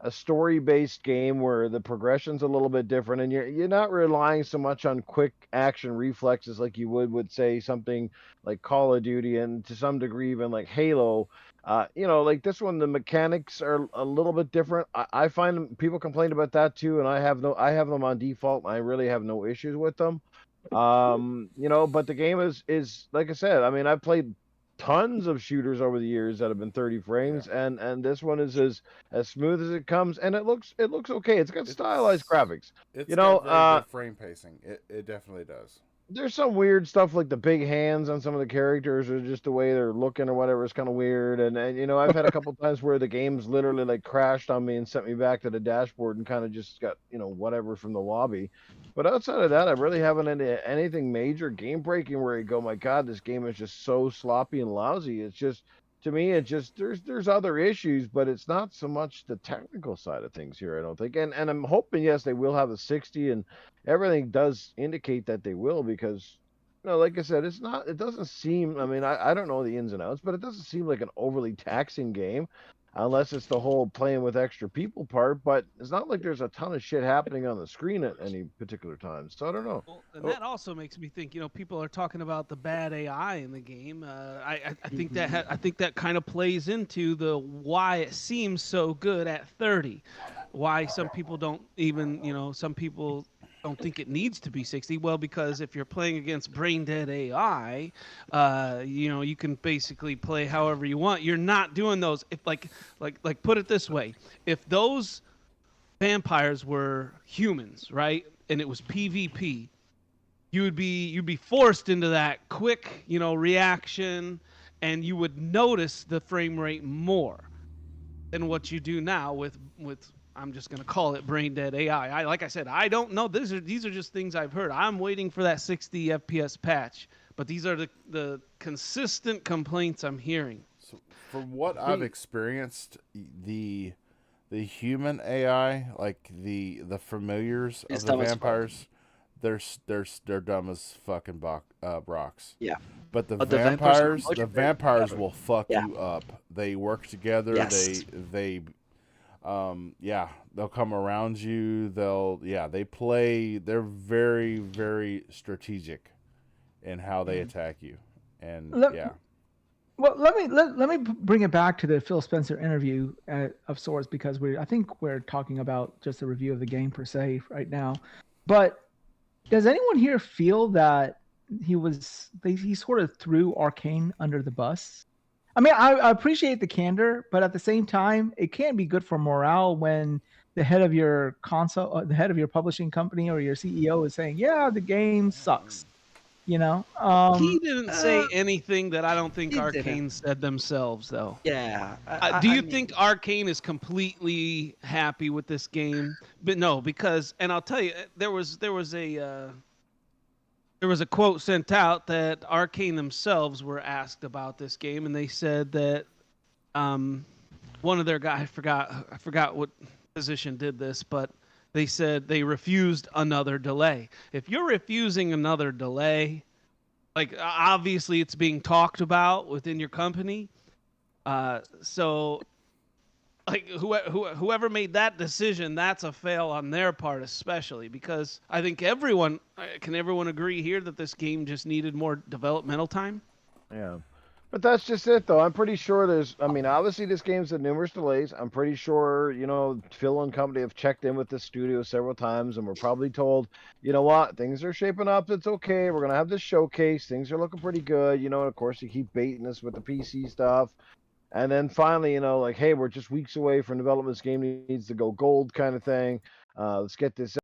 story-based game where the progression's a little bit different, and you're not relying so much on quick action reflexes like you would say something like Call of Duty, and to some degree even like Halo. Like this one, the mechanics are a little bit different. I find people complain about that too, and I have them on default, and I really have no issues with them. But the game is like I said. I mean, I've played tons of shooters over the years that have been 30 frames, and this one is as smooth as it comes, and it looks okay. It's got stylized graphics.
It's got very good frame pacing. It definitely does.
There's some weird stuff like the big hands on some of the characters, or just the way they're looking or whatever is kind of weird. And I've had a couple times where the game's literally like crashed on me and sent me back to the dashboard and kind of just got whatever from the lobby. But outside of that, I really haven't anything major game breaking where you go, my God, this game is just so sloppy and lousy. It's just, to me, there's other issues, but it's not so much the technical side of things here, I don't think. And I'm hoping, yes, they will have a 60, and everything does indicate that they will, because, like I said, it doesn't seem, I mean, I don't know the ins and outs, but it doesn't seem like an overly taxing game, unless it's the whole playing with extra people part. But it's not like there's a ton of shit happening on the screen at any particular time. So I don't know.
Well, and that also makes me think. People are talking about the bad AI in the game. I think that kind of plays into the why it seems so good at 30. Why some people don't even. Some people don't think it needs to be 60. Well, because if you're playing against brain dead AI, you can basically play however you want. You're not doing those. If like put it this way, if those vampires were humans, right, and it was PvP, you'd be forced into that quick, reaction, and you would notice the frame rate more than what you do now with I'm just going to call it brain dead AI. Like I said, I don't know. These are just things I've heard. I'm waiting for that 60 FPS patch, but these are the consistent complaints I'm hearing.
So from what I've experienced, the human AI, like the familiars of the vampires, they're dumb as fucking rocks.
Yeah.
But the vampires will fuck you up. They work together. Yes. They'll come around you. They're very, very strategic in how they attack you. And
Well, let me bring it back to the Phil Spencer interview of sorts, because I think we're talking about just a review of the game per se right now. But does anyone here feel that he sort of threw Arcane under the bus? I mean, I appreciate the candor, but at the same time, it can be good for morale when the head of your publishing company or your CEO is saying, "Yeah, the game sucks." He
didn't say anything that I don't think Arcane said themselves, though.
Yeah.
Do you think Arcane is completely happy with this game? But no, because, and I'll tell you, there was a quote sent out that Arcane themselves were asked about this game, and they said that one of their guys, I forgot what position did this, but they said they refused another delay. If you're refusing another delay, like obviously it's being talked about within your company, so like whoever made that decision, that's a fail on their part, especially because I think everyone agree here that this game just needed more developmental time.
Yeah. But that's just it, though. I'm pretty sure obviously this game's had numerous delays. I'm pretty sure, Phil and company have checked in with the studio several times, and we're probably told, you know what, things are shaping up. It's okay. We're going to have this showcase. Things are looking pretty good. And of course, you keep baiting us with the PC stuff. And then finally, like, hey, we're just weeks away from development. This game needs to go gold kind of thing. Let's get this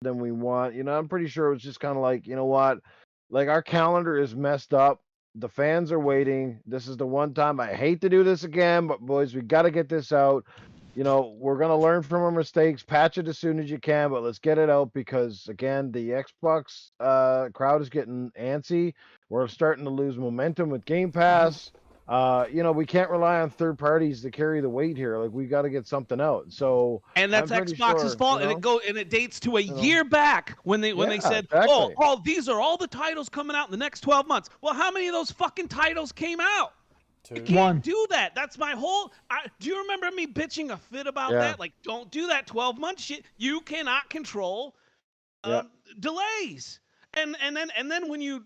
than we want. I'm pretty sure it was just kind of like, you know what? Like, our calendar is messed up. The fans are waiting. This is the one time. I hate to do this again, but boys, we got to get this out. We're going to learn from our mistakes, patch it as soon as you can, but let's get it out because, again, the Xbox crowd is getting antsy. We're starting to lose momentum with Game Pass. We can't rely on third parties to carry the weight here. Like, we got to get something out. So,
and that's Xbox's fault, and it dates to a year back when they said, exactly. Oh, these are all the titles coming out in the next 12 months. Well, how many of those fucking titles came out? You can't do that. That's my whole. Do you remember me bitching a fit about that? Like, don't do that 12-month shit. You cannot control delays. And then when you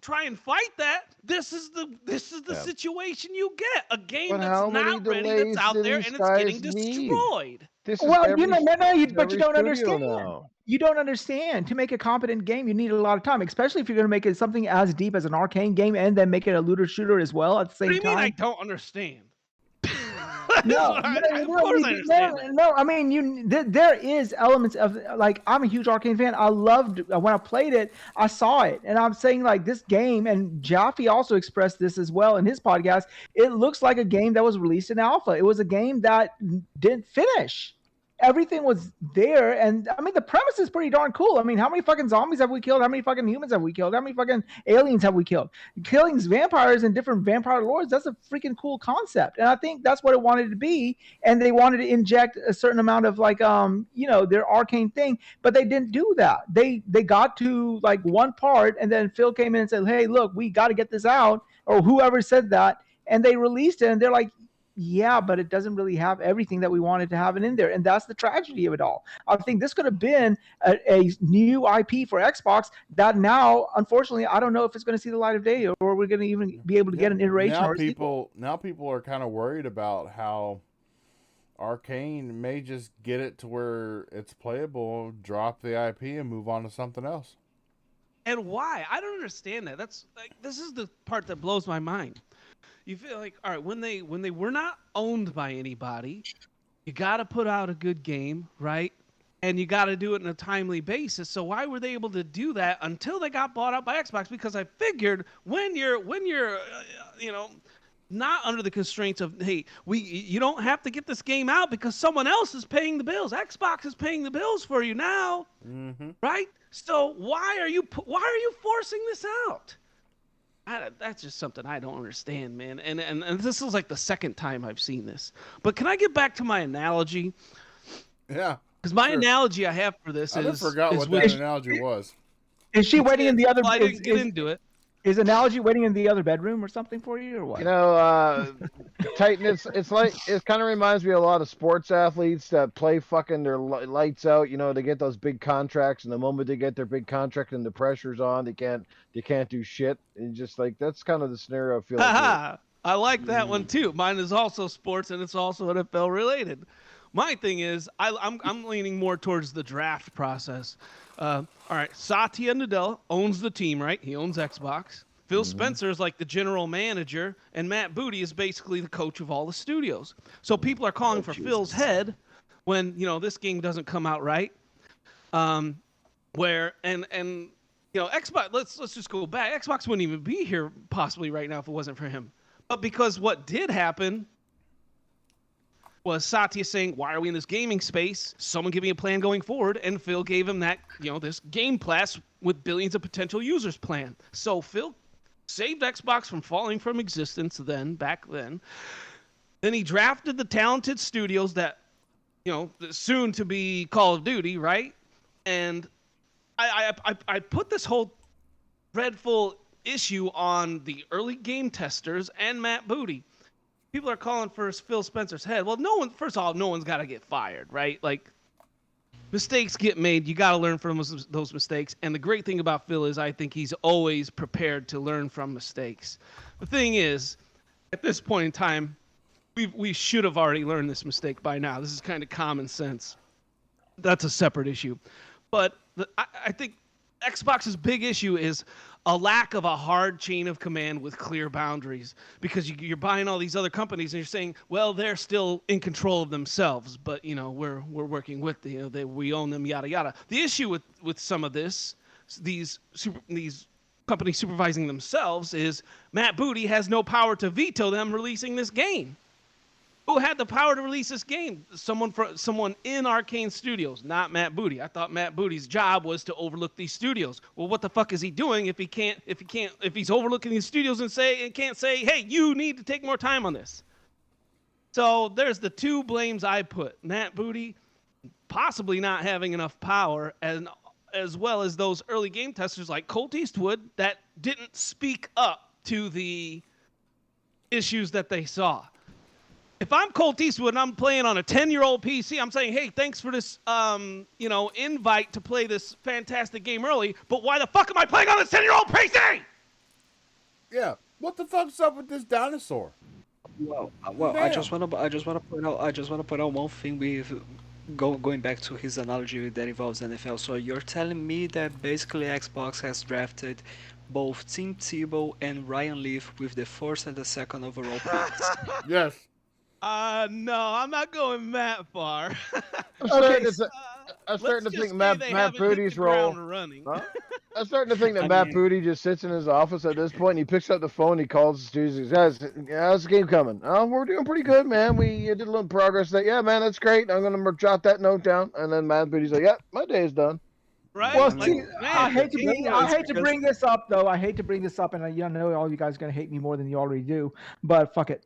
try and fight that, this is the situation you get. A game that's not ready, that's out there, and it's getting destroyed.
But you don't understand. Now. You don't understand. To make a competent game, you need a lot of time, especially if you're going to make it something as deep as an arcane game and then make it a looter shooter as well at the same time.
What do you mean I don't understand?
There is elements of, like, I'm a huge Arcane fan. I loved when I played it, I saw it, and I'm saying, like, this game, and Jaffe also expressed this as well in his podcast, it looks like a game that was released in alpha. It was a game that didn't finish. Everything was there, and I mean, the premise is pretty darn cool. I mean, how many fucking zombies have we killed? How many fucking humans have we killed? How many fucking aliens have we killed? Killing vampires and different vampire lords, that's a freaking cool concept. And I think that's what it wanted to be, and they wanted to inject a certain amount of, like, their arcane thing, but they didn't do that. They got to, like, one part, and then Phil came in and said, hey, look, we got to get this out, or whoever said that, and they released it, and they're like, yeah, but it doesn't really have everything that we wanted to have it in there. And that's the tragedy of it all. I think this could have been a new IP for Xbox that now, unfortunately, I don't know if it's going to see the light of day or we're going to even be able to get an iteration.
Now people are kind of worried about how Arcane may just get it to where it's playable, drop the IP, and move on to something else.
And why? I don't understand that. That's like, this is the part that blows my mind. You feel like, all right, when they were not owned by anybody, you got to put out a good game, right? And you got to do it on a timely basis. So why were they able to do that until they got bought out by Xbox? Because I figured when you're not under the constraints of, hey, you don't have to get this game out because someone else is paying the bills. Xbox is paying the bills for you now, right? So why are you forcing this out? That's just something I don't understand, man. And this is like the second time I've seen this. But can I get back to my analogy?
Yeah.
Because my analogy I have for this
I forgot what that analogy was.
Is she waiting in the other?
Well, I didn't get into it.
Is analogy waiting in the other bedroom or something for you, or what?
Titan, it kind of reminds me of a lot of sports athletes that play fucking their lights out. They get those big contracts, and the moment they get their big contract and the pressure's on, they can't do shit. And just like that's kind of the scenario I feel like.
I like that one too. Mine is also sports, and it's also NFL related. My thing is, I'm leaning more towards the draft process. All right, Satya Nadella owns the team, right? He owns Xbox. Phil Spencer is like the general manager, and Matt Booty is basically the coach of all the studios. So people are calling for Phil's head when this game doesn't come out right. Xbox. Let's just go back. Xbox wouldn't even be here possibly right now if it wasn't for him. But because what did happen was Satya saying, why are we in this gaming space? Someone give me a plan going forward. And Phil gave him that, this Game Pass with billions of potential users plan. So Phil saved Xbox from falling from existence back then. Then he drafted the talented studios that, soon to be Call of Duty, right? And I put this whole dreadful issue on the early game testers and Matt Booty. People are calling for Phil Spencer's head. Well, first of all, no one's got to get fired, right? Like, mistakes get made. You got to learn from those mistakes. And the great thing about Phil is I think he's always prepared to learn from mistakes. The thing is, at this point in time, we should have already learned this mistake by now. This is kind of common sense. That's a separate issue. But I think Xbox's big issue is a lack of a hard chain of command with clear boundaries, because you're buying all these other companies and you're saying, well, they're still in control of themselves, but we're working with we own them, yada yada. The issue with some of these companies supervising themselves is Matt Booty has no power to veto them releasing this game. Who had the power to release this game? Someone in Arcane Studios, not Matt Booty. I thought Matt Booty's job was to overlook these studios. Well, what the fuck is he doing if he's overlooking these studios and can't say, hey, you need to take more time on this? So there's the two blames I put. Matt Booty possibly not having enough power, and as well as those early game testers like Colt Eastwood that didn't speak up to the issues that they saw. If I'm Colt Eastwood and I'm playing on a 10-year-old PC, I'm saying, hey, thanks for this, invite to play this fantastic game early, but why the fuck am I playing on a 10-year-old PC?
Yeah, what the fuck's up with this dinosaur?
Well, I just want to point out one thing with going back to his analogy that involves NFL. So you're telling me that basically Xbox has drafted both Tim Tebow and Ryan Leaf with the first and the second overall picks.
Yes.
No, I'm not going that far.
I'm starting to think Matt Booty's role.
Huh?
I'm starting to think that Matt Booty just sits in his office at this point and he picks up the phone, he calls the studios, he says, how's the game coming? Oh, we're doing pretty good, man. We did a little progress. Yeah, man, that's great. I'm going to jot that note down. And then Matt Booty's like, yeah, my day's done.
Right?
Well, see, I hate to bring this up, though. I hate to bring this up, and I know all you guys are going to hate me more than you already do, but fuck it.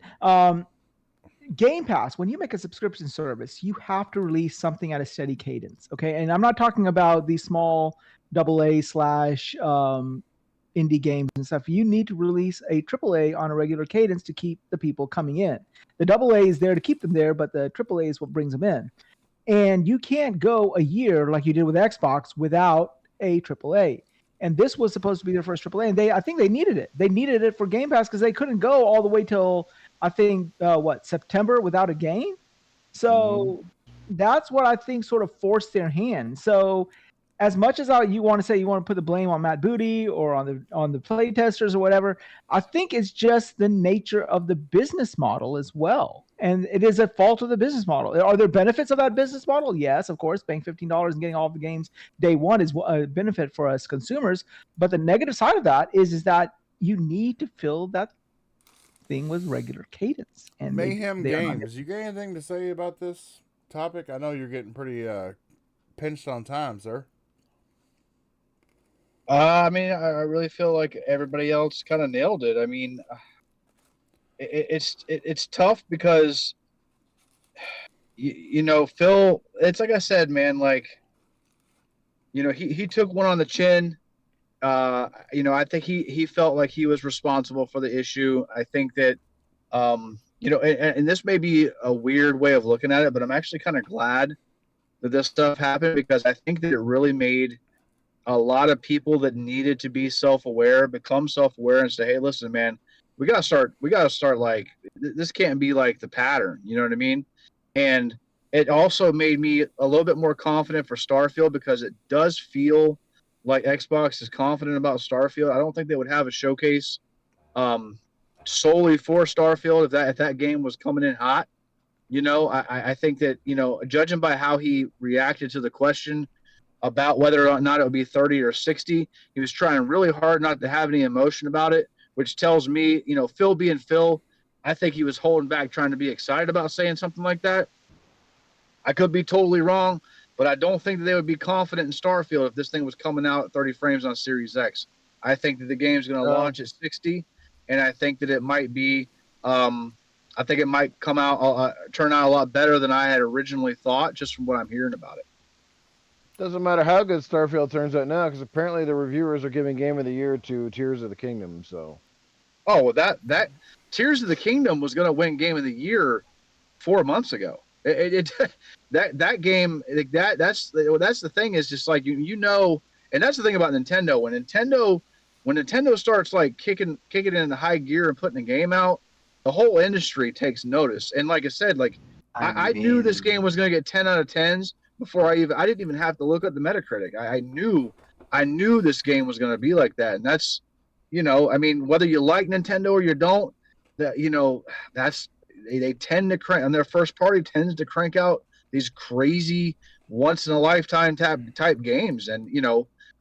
Game Pass, when you make a subscription service, you have to release something at a steady cadence, okay? And I'm not talking about these small AA/indie games and stuff. You need to release a AAA on a regular cadence to keep the people coming in. The AA is there to keep them there, but the AAA is what brings them in. And you can't go a year like you did with Xbox without a AAA. And this was supposed to be their first AAA, and I think they needed it. They needed it for Game Pass because they couldn't go all the way till I think September without a game. So that's what I think sort of forced their hand. So as much as you want to say you want to put the blame on Matt Booty or on the play testers or whatever, I think it's just the nature of the business model as well. And it is a fault of the business model. Are there benefits of that business model? Yes, of course. Paying $15 and getting all of the games day one is a benefit for us consumers. But the negative side of that is that you need to fill that thing with regular cadence. And
Mayhem Games, you got anything to say about this topic? I know you're getting pretty pinched on time, sir.
I mean, I really feel like everybody else kind of nailed it. I mean, it's tough because Phil. It's like I said, man. Like, he took one on the chin. I think he felt like he was responsible for the issue. I think that, and this may be a weird way of looking at it, but I'm actually kind of glad that this stuff happened because I think that it really made a lot of people that needed to be self-aware become self-aware and say, hey, listen, man, we gotta start like, this can't be like the pattern. You know what I mean? And it also made me a little bit more confident for Starfield because it does feel like Xbox is confident about Starfield. I don't think they would have a showcase solely for Starfield if that game was coming in hot. I think that, judging by how he reacted to the question about whether or not it would be 30 or 60, he was trying really hard not to have any emotion about it, which tells me, Phil being Phil, I think he was holding back trying to be excited about saying something like that. I could be totally wrong, but I don't think that they would be confident in Starfield if this thing was coming out at 30 frames on Series X. I think that the game's going to launch at 60, and I think that it might be I think it might turn out a lot better than I had originally thought, just from what I'm hearing about it.
Doesn't matter how good Starfield turns out now, because apparently the reviewers are giving Game of the Year to Tears of the Kingdom. So,
Oh, well, that Tears of the Kingdom was going to win Game of the Year 4 months ago. That game that's the thing is just like you know, and that's the thing about Nintendo. When Nintendo starts like kicking it into high gear and putting a game out, the whole industry takes notice. And like I said, like I knew this game was going to get 10 out of 10s before I didn't even have to look at the Metacritic. I knew this game was going to be like that, and that's, I mean, whether you like Nintendo or you don't, that that's they tend to crank on their first party tends to crank out these crazy once in a lifetime type games, and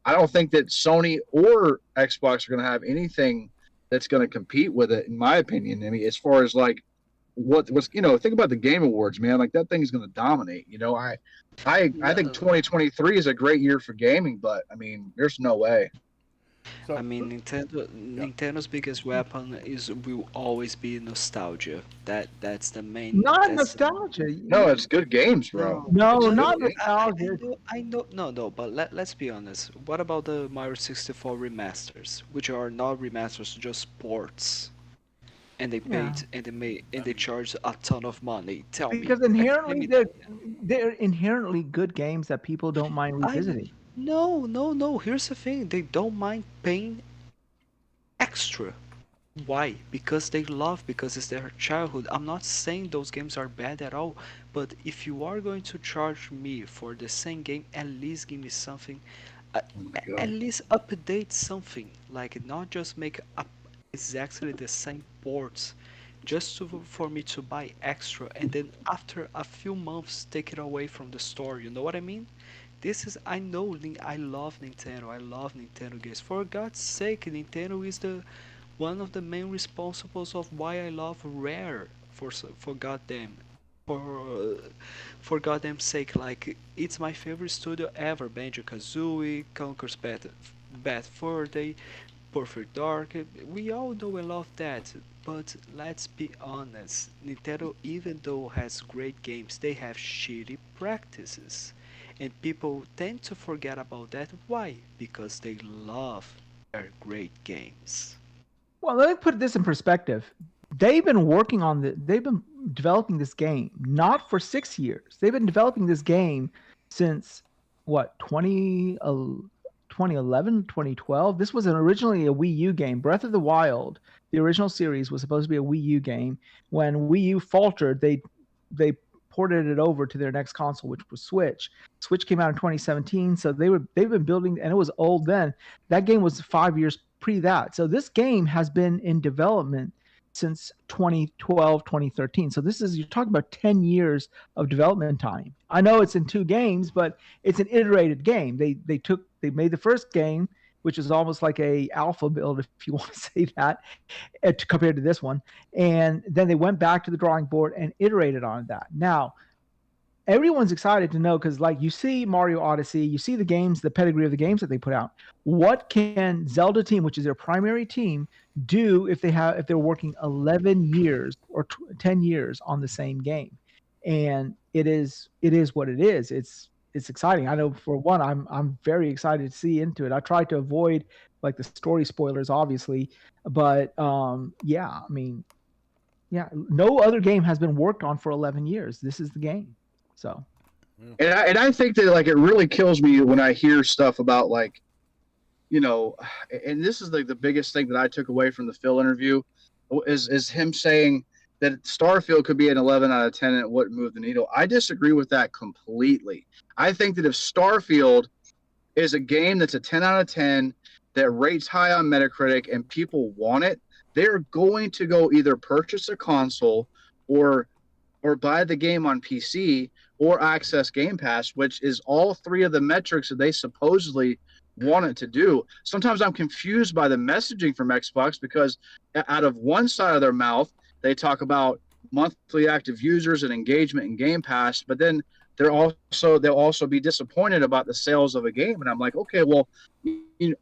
I don't think that Sony or Xbox are going to have anything that's going to compete with it, in my opinion. I mean, as far as like what's think about the Game Awards, man. Like that thing is going to dominate. I think 2023 is a great year for gaming, but I mean, there's no way.
So,
I mean, Nintendo's biggest weapon will always be nostalgia. That's the main.
Not
that's
nostalgia.
No, it's good games, bro.
No,
It's
not
good
nostalgia.
I know, no, but let's be honest. What about the Mario 64 remasters, which are not remasters, just ports, and they paid and they charge a ton of money? Tell
Because
me.
inherently they're inherently good games that people don't mind revisiting.
No. Here's the thing. They don't mind paying extra. Why? Because they love, because it's their childhood. I'm not saying those games are bad at all, but if you are going to charge me for the same game, at least give me something, at least update something. Like not just make up exactly the same ports, just for me to buy extra, and then after a few months take it away from the store. You know what I mean? I know, I love Nintendo. I love Nintendo games. For God's sake, Nintendo is the one of the main responsibles of why I love Rare. For goddamn, for goddamn sake, like it's my favorite studio ever. Banjo-Kazooie, Conker's Bad Fur Day, Perfect Dark. We all know and love that. But let's be honest, Nintendo, even though has great games, they have shitty practices. And people tend to forget about that. Why? Because they love their great games.
Well, let me put this in perspective. They've been developing this game not for 6 years. They've been developing this game since what, 2011, 2012. This was originally a Wii U game. Breath of the Wild, the original series, was supposed to be a Wii U game. When Wii U faltered, they ported it over to their next console, which was Switch. Switch came out in 2017, so they've been building, and it was old then. That game was 5 years pre that. So this game has been in development since 2012, 2013. So you're talking about 10 years of development time. I know it's in 2 games, but it's an iterated game. They made the first game, which is almost like a alpha build, if you want to say that, compared to this one. And then they went back to the drawing board and iterated on that. Now, everyone's excited to know, because like you see Mario Odyssey, you see the games, the pedigree of the games that they put out. What can Zelda team, which is their primary team, do if they're working 11 years or 10 years on the same game? And it is what it is. It's exciting. I know for one, I'm very excited to see into it. I tried to avoid like the story spoilers, obviously, but no other game has been worked on for 11 years. This is the game. So,
and I think that like it really kills me when I hear stuff about like, and this is like the biggest thing that I took away from the Phil interview is him saying that Starfield could be an 11 out of 10 and it wouldn't move the needle. I disagree with that completely. I think that if Starfield is a game that's a 10 out of 10 that rates high on Metacritic and people want it, they're going to go either purchase a console or buy the game on PC or access Game Pass, which is all 3 of the metrics that they supposedly want it to do. Sometimes I'm confused by the messaging from Xbox, because out of one side of their mouth, they talk about monthly active users and engagement in Game Pass, but then they'll also be disappointed about the sales of a game. And I'm like, okay, well,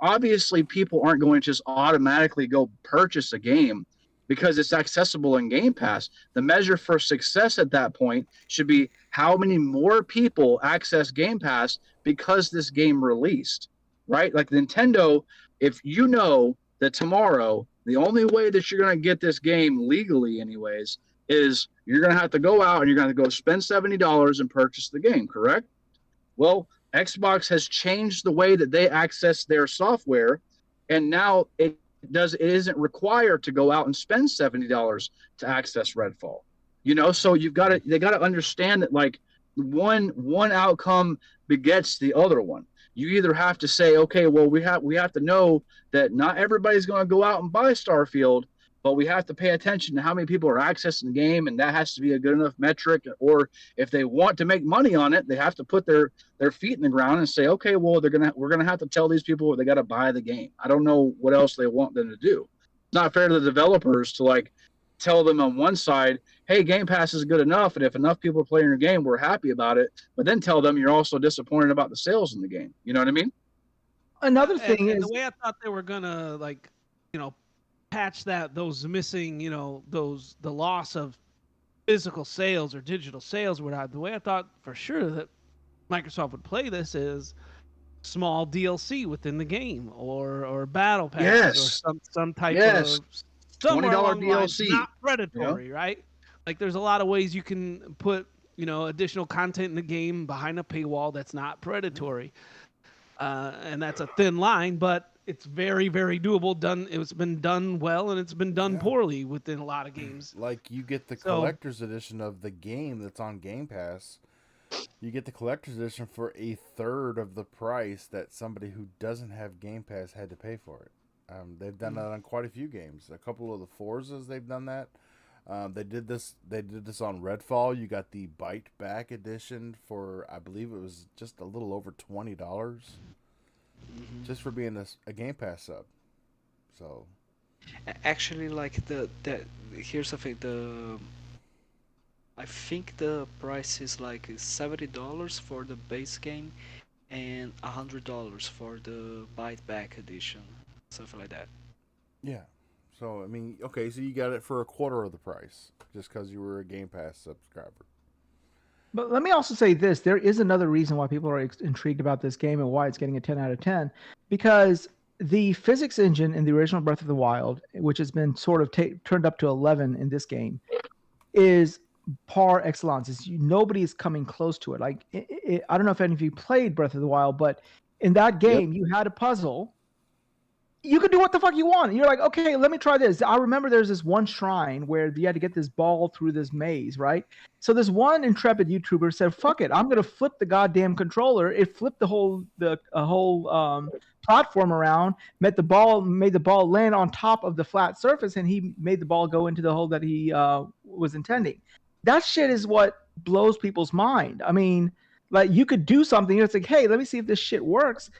obviously people aren't going to just automatically go purchase a game because it's accessible in Game Pass. The measure for success at that point should be how many more people access Game Pass because this game released, right? Like Nintendo, if you know that tomorrow the only way that you're going to get this game legally anyways is you're going to have to go out and you're going to go spend $70 and purchase the game, correct? Well, Xbox has changed the way that they access their software, and now it isn't required to go out and spend $70 to access Redfall. You know, so they got to understand that like one outcome begets the other one. You either have to say, okay, well, we have to know that not everybody's going to go out and buy Starfield, but we have to pay attention to how many people are accessing the game, and that has to be a good enough metric. Or if they want to make money on it, they have to put their feet in the ground and say, okay, well, we're gonna have to tell these people they got to buy the game. I don't know what else they want them to do. It's not fair to the developers to like tell them on one side, hey, Game Pass is good enough, and if enough people are playing your game, we're happy about it. But then tell them you're also disappointed about the sales in the game. You know what I mean?
Another thing is
the way I thought they were gonna patch those missing, the loss of physical sales or digital sales were not. The way I thought for sure that Microsoft would play this is small DLC within the game or battle pass or some type of
$20 DLC,
not predatory, right? Like there's a lot of ways you can put additional content in the game behind a paywall that's not predatory, and that's a thin line, but it's very, very doable. It's been done well, and it's been done poorly within a lot of games.
Like you get the collector's edition of the game that's on Game Pass. You get the collector's edition for a third of the price that somebody who doesn't have Game Pass had to pay for it. They've done that on quite a few games. A couple of the Forzas, they've done that. They did this on Redfall. You got the Bite Back edition for, I believe it was just a little over $20. Just for being a Game Pass sub. So
actually, like here's the thing, I think the price is like $70 for the base game and $100 for the Bite Back edition, something like that.
Yeah. So I mean, okay, so you got it for a quarter of the price just because you were a Game Pass subscriber.
But let me also say this. There is another reason why people are intrigued about this game and why it's getting a 10 out of 10. Because the physics engine in the original Breath of the Wild, which has been sort of turned up to 11 in this game, is par excellence. Nobody is coming close to it. Like, I don't know if any of you played Breath of the Wild, but in that game, you had a puzzle. You could do what the fuck you want. You're like, okay, let me try this. I remember there's this one shrine where you had to get this ball through this maze, right? So this one intrepid YouTuber said, fuck it, I'm going to flip the goddamn controller. It flipped the whole platform around, made the ball land on top of the flat surface, and he made the ball go into the hole that he was intending. That shit is what blows people's mind. I mean, like, you could do something, it's like, hey, let me see if this shit works.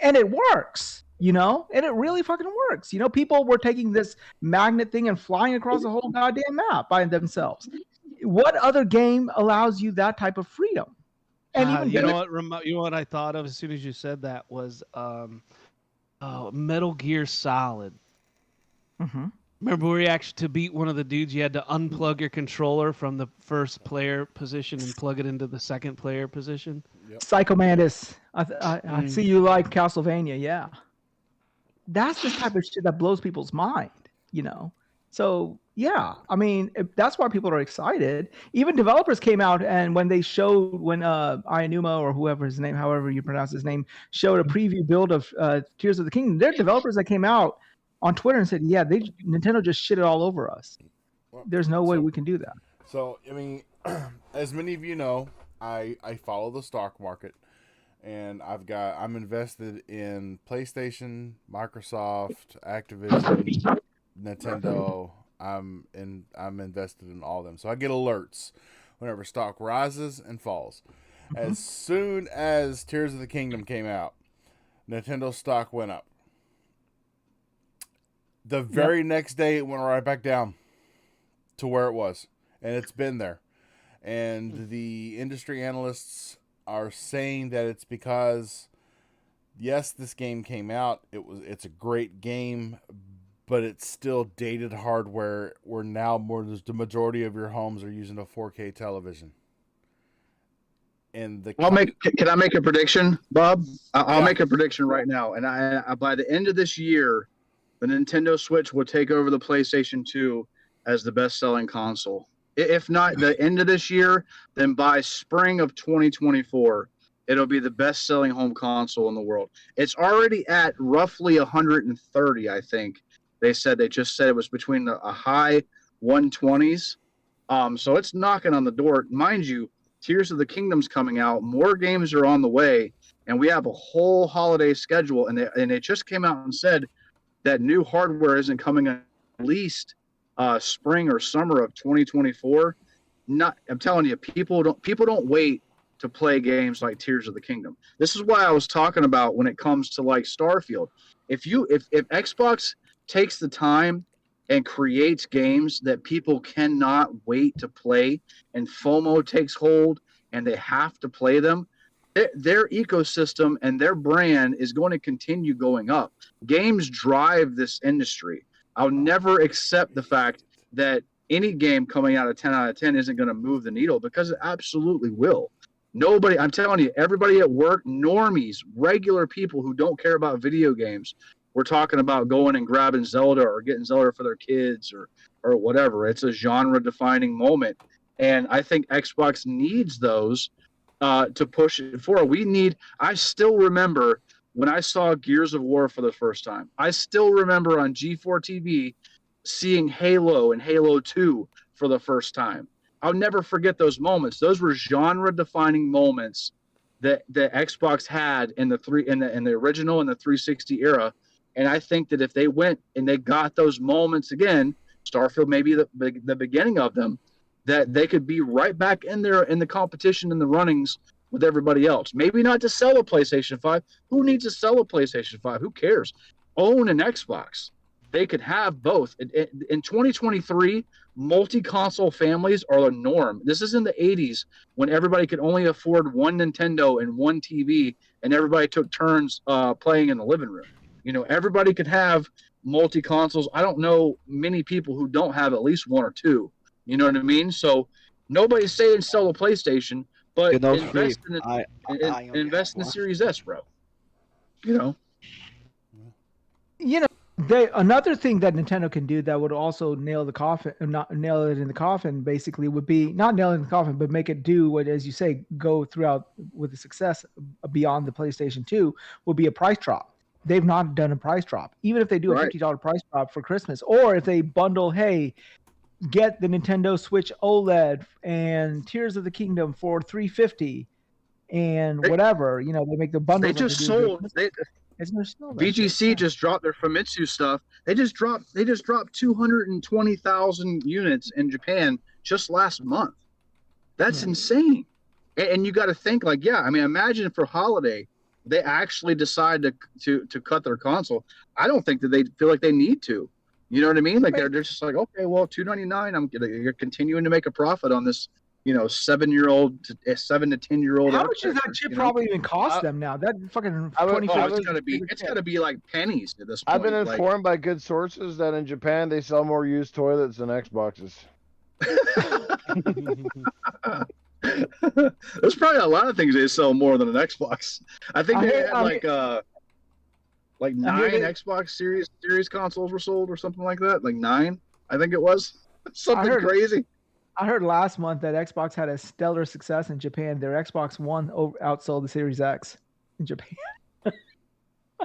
And it works. And it really fucking works. People were taking this magnet thing and flying across the whole goddamn map by themselves. What other game allows you that type of freedom? And
even what I thought of as soon as you said that was Metal Gear Solid.
Mm-hmm.
Remember where you actually, to beat one of the dudes, you had to unplug your controller from the first player position and plug it into the second player position?
Yep.
Psychomantis. I see you like Castlevania, yeah. That's the type of shit that blows people's mind, So, yeah, I mean, that's why people are excited. Even developers came out, and when Ayanuma or whoever his name, however you pronounce his name, showed a preview build of Tears of the Kingdom, there are developers that came out on Twitter and said, yeah, Nintendo just shit it all over us. There's no way we can do that.
So, I mean, as many of you know, I follow the stock market. And I'm invested in PlayStation, Microsoft, Activision, Nintendo. I'm invested in all of them. So I get alerts whenever stock rises and falls. As soon as Tears of the Kingdom came out, Nintendo stock went up. The very next day, it went right back down to where it was. And it's been there. And the industry analysts are saying that it's because, yes, this game came out. It's a great game, but it's still dated hardware where now the majority of your homes are using a 4K television. And
Can I make a prediction, Bob? I'll
Yeah.
make a prediction right now. And I by the end of this year, the Nintendo Switch will take over the PlayStation 2 as the best-selling console. If not the end of this year, then by spring of 2024, it'll be the best-selling home console in the world. It's already at roughly 130, I think. They just said it was between a high 120s. So it's knocking on the door. Mind you, Tears of the Kingdom's coming out. More games are on the way, and we have a whole holiday schedule. And it just came out and said that new hardware isn't coming at least spring or summer of 2024. I'm telling you, people don't wait to play games like Tears of the Kingdom. This is why I was talking about when it comes to like Starfield. If Xbox takes the time and creates games that people cannot wait to play, and FOMO takes hold and they have to play them, their ecosystem and their brand is going to continue going up. Games drive this industry. I'll never accept the fact that any game coming out of 10 out of 10 isn't going to move the needle, because it absolutely will. I'm telling you, everybody at work, normies, regular people who don't care about video games, we're talking about going and grabbing Zelda or getting Zelda for their kids or whatever. It's a genre-defining moment. And I think Xbox needs those to push it forward. I still remember when I saw Gears of War for the first time. I still remember on G4 TV seeing Halo and Halo 2 for the first time. I'll never forget those moments. Those were genre-defining moments that Xbox had in the original and the 360 era. And I think that if they went and they got those moments again, Starfield may be the beginning of them, that they could be right back in there in the competition and the runnings with everybody else. Maybe not to sell a PlayStation 5. Who needs to sell a PlayStation 5? Who cares? Own an Xbox. They could have both. In 2023, multi-console families are the norm. This is in the 80s when everybody could only afford one Nintendo and one TV, and everybody took turns playing in the living room. Everybody could have multi-consoles. I don't know many people who don't have at least one or two. You know what I mean? So nobody's saying sell a PlayStation, but invest in the Series S, bro.
Another thing that Nintendo can do that would also nail the coffin, not nail it in the coffin, basically would be not nail it in the coffin, but make it do what, as you say, go throughout with the success beyond the PlayStation 2, would be a price drop. They've not done a price drop. Even if they do a $50 price drop for Christmas, or if they bundle, hey, get the Nintendo Switch OLED and Tears of the Kingdom for $350 and whatever, they make the bundle.
They just sold. VGC just dropped their Famitsu stuff. They just dropped 220,000 units in Japan just last month. That's insane. And you got to think imagine for holiday they actually decide to cut their console. I don't think that they feel like they need to. You know what I mean? Like they're just like, okay, well, $299. You're continuing to make a profit on this, 7 to 10-year-old.
How much does that chip probably even cost them now? That fucking
it's gotta be like pennies at this point.
I've been informed by good sources that in Japan they sell more used toilets than Xboxes.
There's probably a lot of things they sell more than an Xbox. I think they had like 9 Xbox Series consoles were sold or something like that. Like 9, I think it was. Something crazy.
I heard last month that Xbox had a stellar success in Japan. Their Xbox One outsold the Series X in Japan.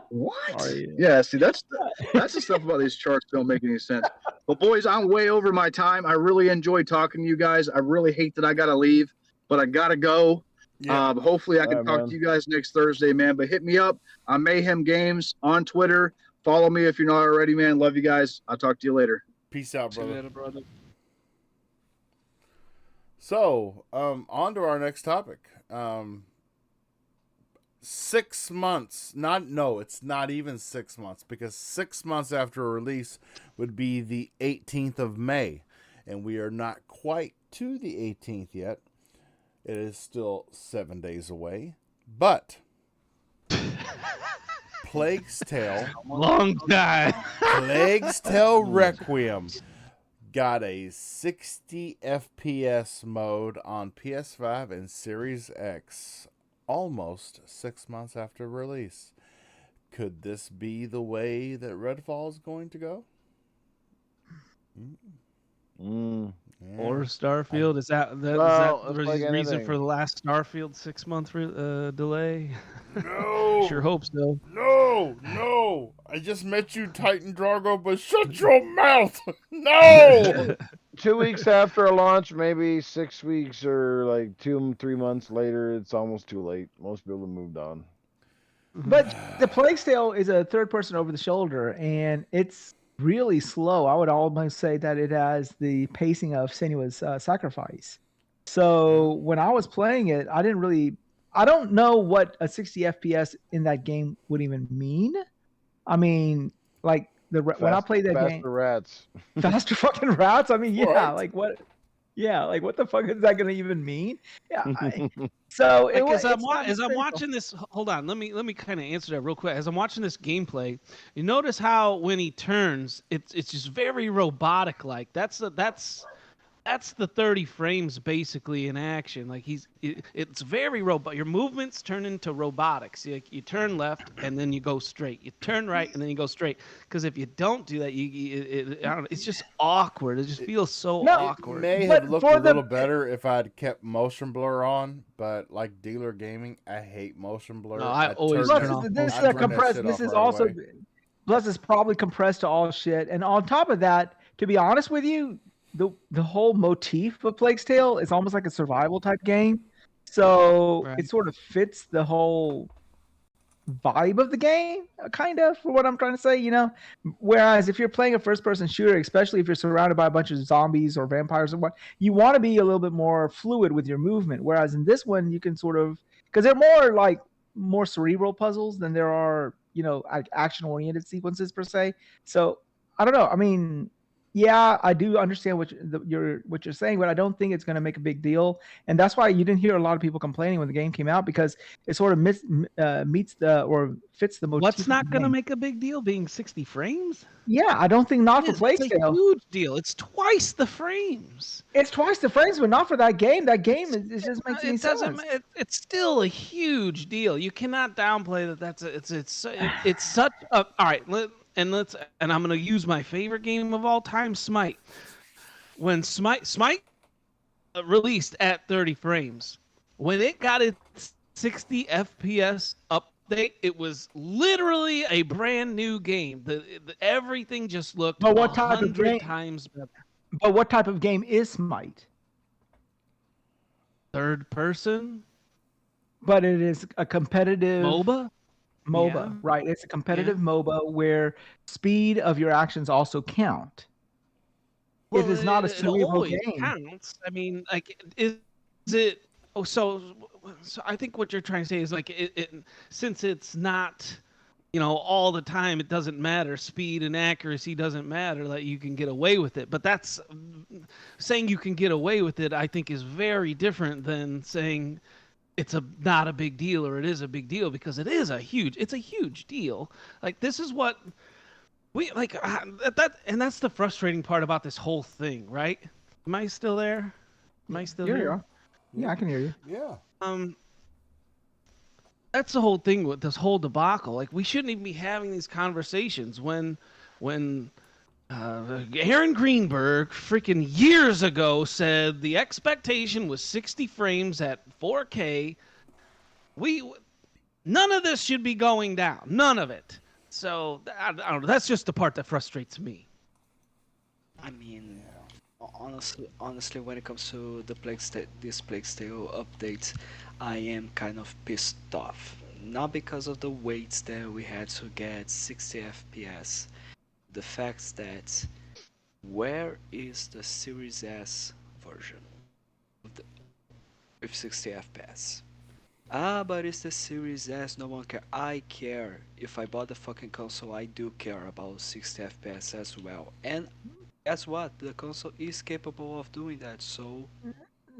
What? Yeah, see, that's the stuff about these charts don't make any sense. Well, boys, I'm way over my time. I really enjoyed talking to you guys. I really hate that I got to leave, but I got to go. Yeah. Hopefully I can talk to you guys next Thursday, man. But hit me up on Mayhem Games on Twitter. Follow me if you're not already, man. Love you guys. I'll talk to you later.
Peace out, brother. See you later, brother. So, on to our next topic. 6 months. It's not even 6 months, because 6 months after release would be the 18th of May. And we are not quite to the 18th yet. It is still 7 days away. But Plague's Tale.
Long time.
Plague's Tale Requiem got a 60 FPS mode on PS5 and Series X almost 6 months after release. Could this be the way that Redfall is going to go?
Mm.
Yeah.
Or Starfield? Is that the reason for the last Starfield 6-month delay?
No.
Sure hope so.
No. I just met you, Titan Drago, but shut your mouth. No.
2 weeks after a launch, maybe 6 weeks or like 2-3 months later, it's almost too late. Most people have moved on.
But the Plague Tale is a third person over the shoulder, and it's really slow. I would almost say that it has the pacing of Senua's Sacrifice. So when I was playing it, I don't know what a 60 FPS in that game would even mean. I mean, like when I played that
faster
game,
rats.
faster fucking rats. I mean, yeah,
What?
like what? Yeah, like what the fuck is that going to even mean? Yeah. So
Like,
as
I'm watching this, hold on, let me kind of answer that real quick. As I'm watching this gameplay, you notice how when he turns, it's just very robotic like. That's the 30 frames basically in action. Like it's very robot. Your movements turn into robotics. You turn left and then you go straight. You turn right and then you go straight. Because if you don't do that, I don't know. It's just awkward. It just feels so awkward.
It may have looked a little better if I'd kept motion blur on, but like Dealer Gaming, I hate motion blur.
No, I always turn off.
This is compressed. This is also plus it's probably compressed to all shit. And on top of that, to be honest with you, the whole motif of Plague's Tale is almost like a survival type game. So it sort of fits the whole vibe of the game, kind of, for what I'm trying to say, you know? Whereas if you're playing a first-person shooter, especially if you're surrounded by a bunch of zombies or vampires or what, you want to be a little bit more fluid with your movement. Whereas in this one, you can sort of... Because they're more cerebral puzzles than there are, you know, action-oriented sequences, per se. So, I don't know. I mean... Yeah, I do understand what you're saying, but I don't think it's going to make a big deal, and that's why you didn't hear a lot of people complaining when the game came out, because it sort of fits the motif.
What's not going to make a big deal? Being 60 frames?
Yeah, I don't think not for Plague
Tale.
Tale.
It's a huge deal. It's twice the frames.
It's twice the frames, but not for that game. That game it just makes any sense.
It's still a huge deal. You cannot downplay that. It's such a all right. And I'm gonna use my favorite game of all time, Smite. When Smite released at 30 frames, when it got its 60 FPS update, it was literally a brand new game. Everything just looked 100 times better.
But what type of game is Smite?
Third person.
But it is a competitive
MOBA,
yeah. Right? It's a competitive MOBA where speed of your actions also count. Well, it is not a cerebral game.
Counts. I mean, like, is it? Oh, so I think what you're trying to say is like it since it's not, you know, all the time, it doesn't matter. Speed and accuracy doesn't matter. That you can get away with it. But that's saying you can get away with it. I think is very different than saying it's not a big deal or it is a big deal, because it's a huge deal. Like, this is what we like and that's the frustrating part about this whole thing, right? Am I still there? Am I still there?
Yeah, I can hear you.
Yeah.
That's the whole thing with this whole debacle. Like, we shouldn't even be having these conversations when Aaron Greenberg freaking years ago said the expectation was 60 frames at 4K. None of this should be going down. None of it. So I don't know. That's just the part that frustrates me.
I mean, honestly, when it comes to this Plague Tale update, I am kind of pissed off. Not because of the waits that we had to get 60 FPS. The fact that where is the Series S version with 60 FPS? But it's the Series S, no one care. I care. If I bought the fucking console, I do care about 60 FPS as well. And guess what? The console is capable of doing that, so...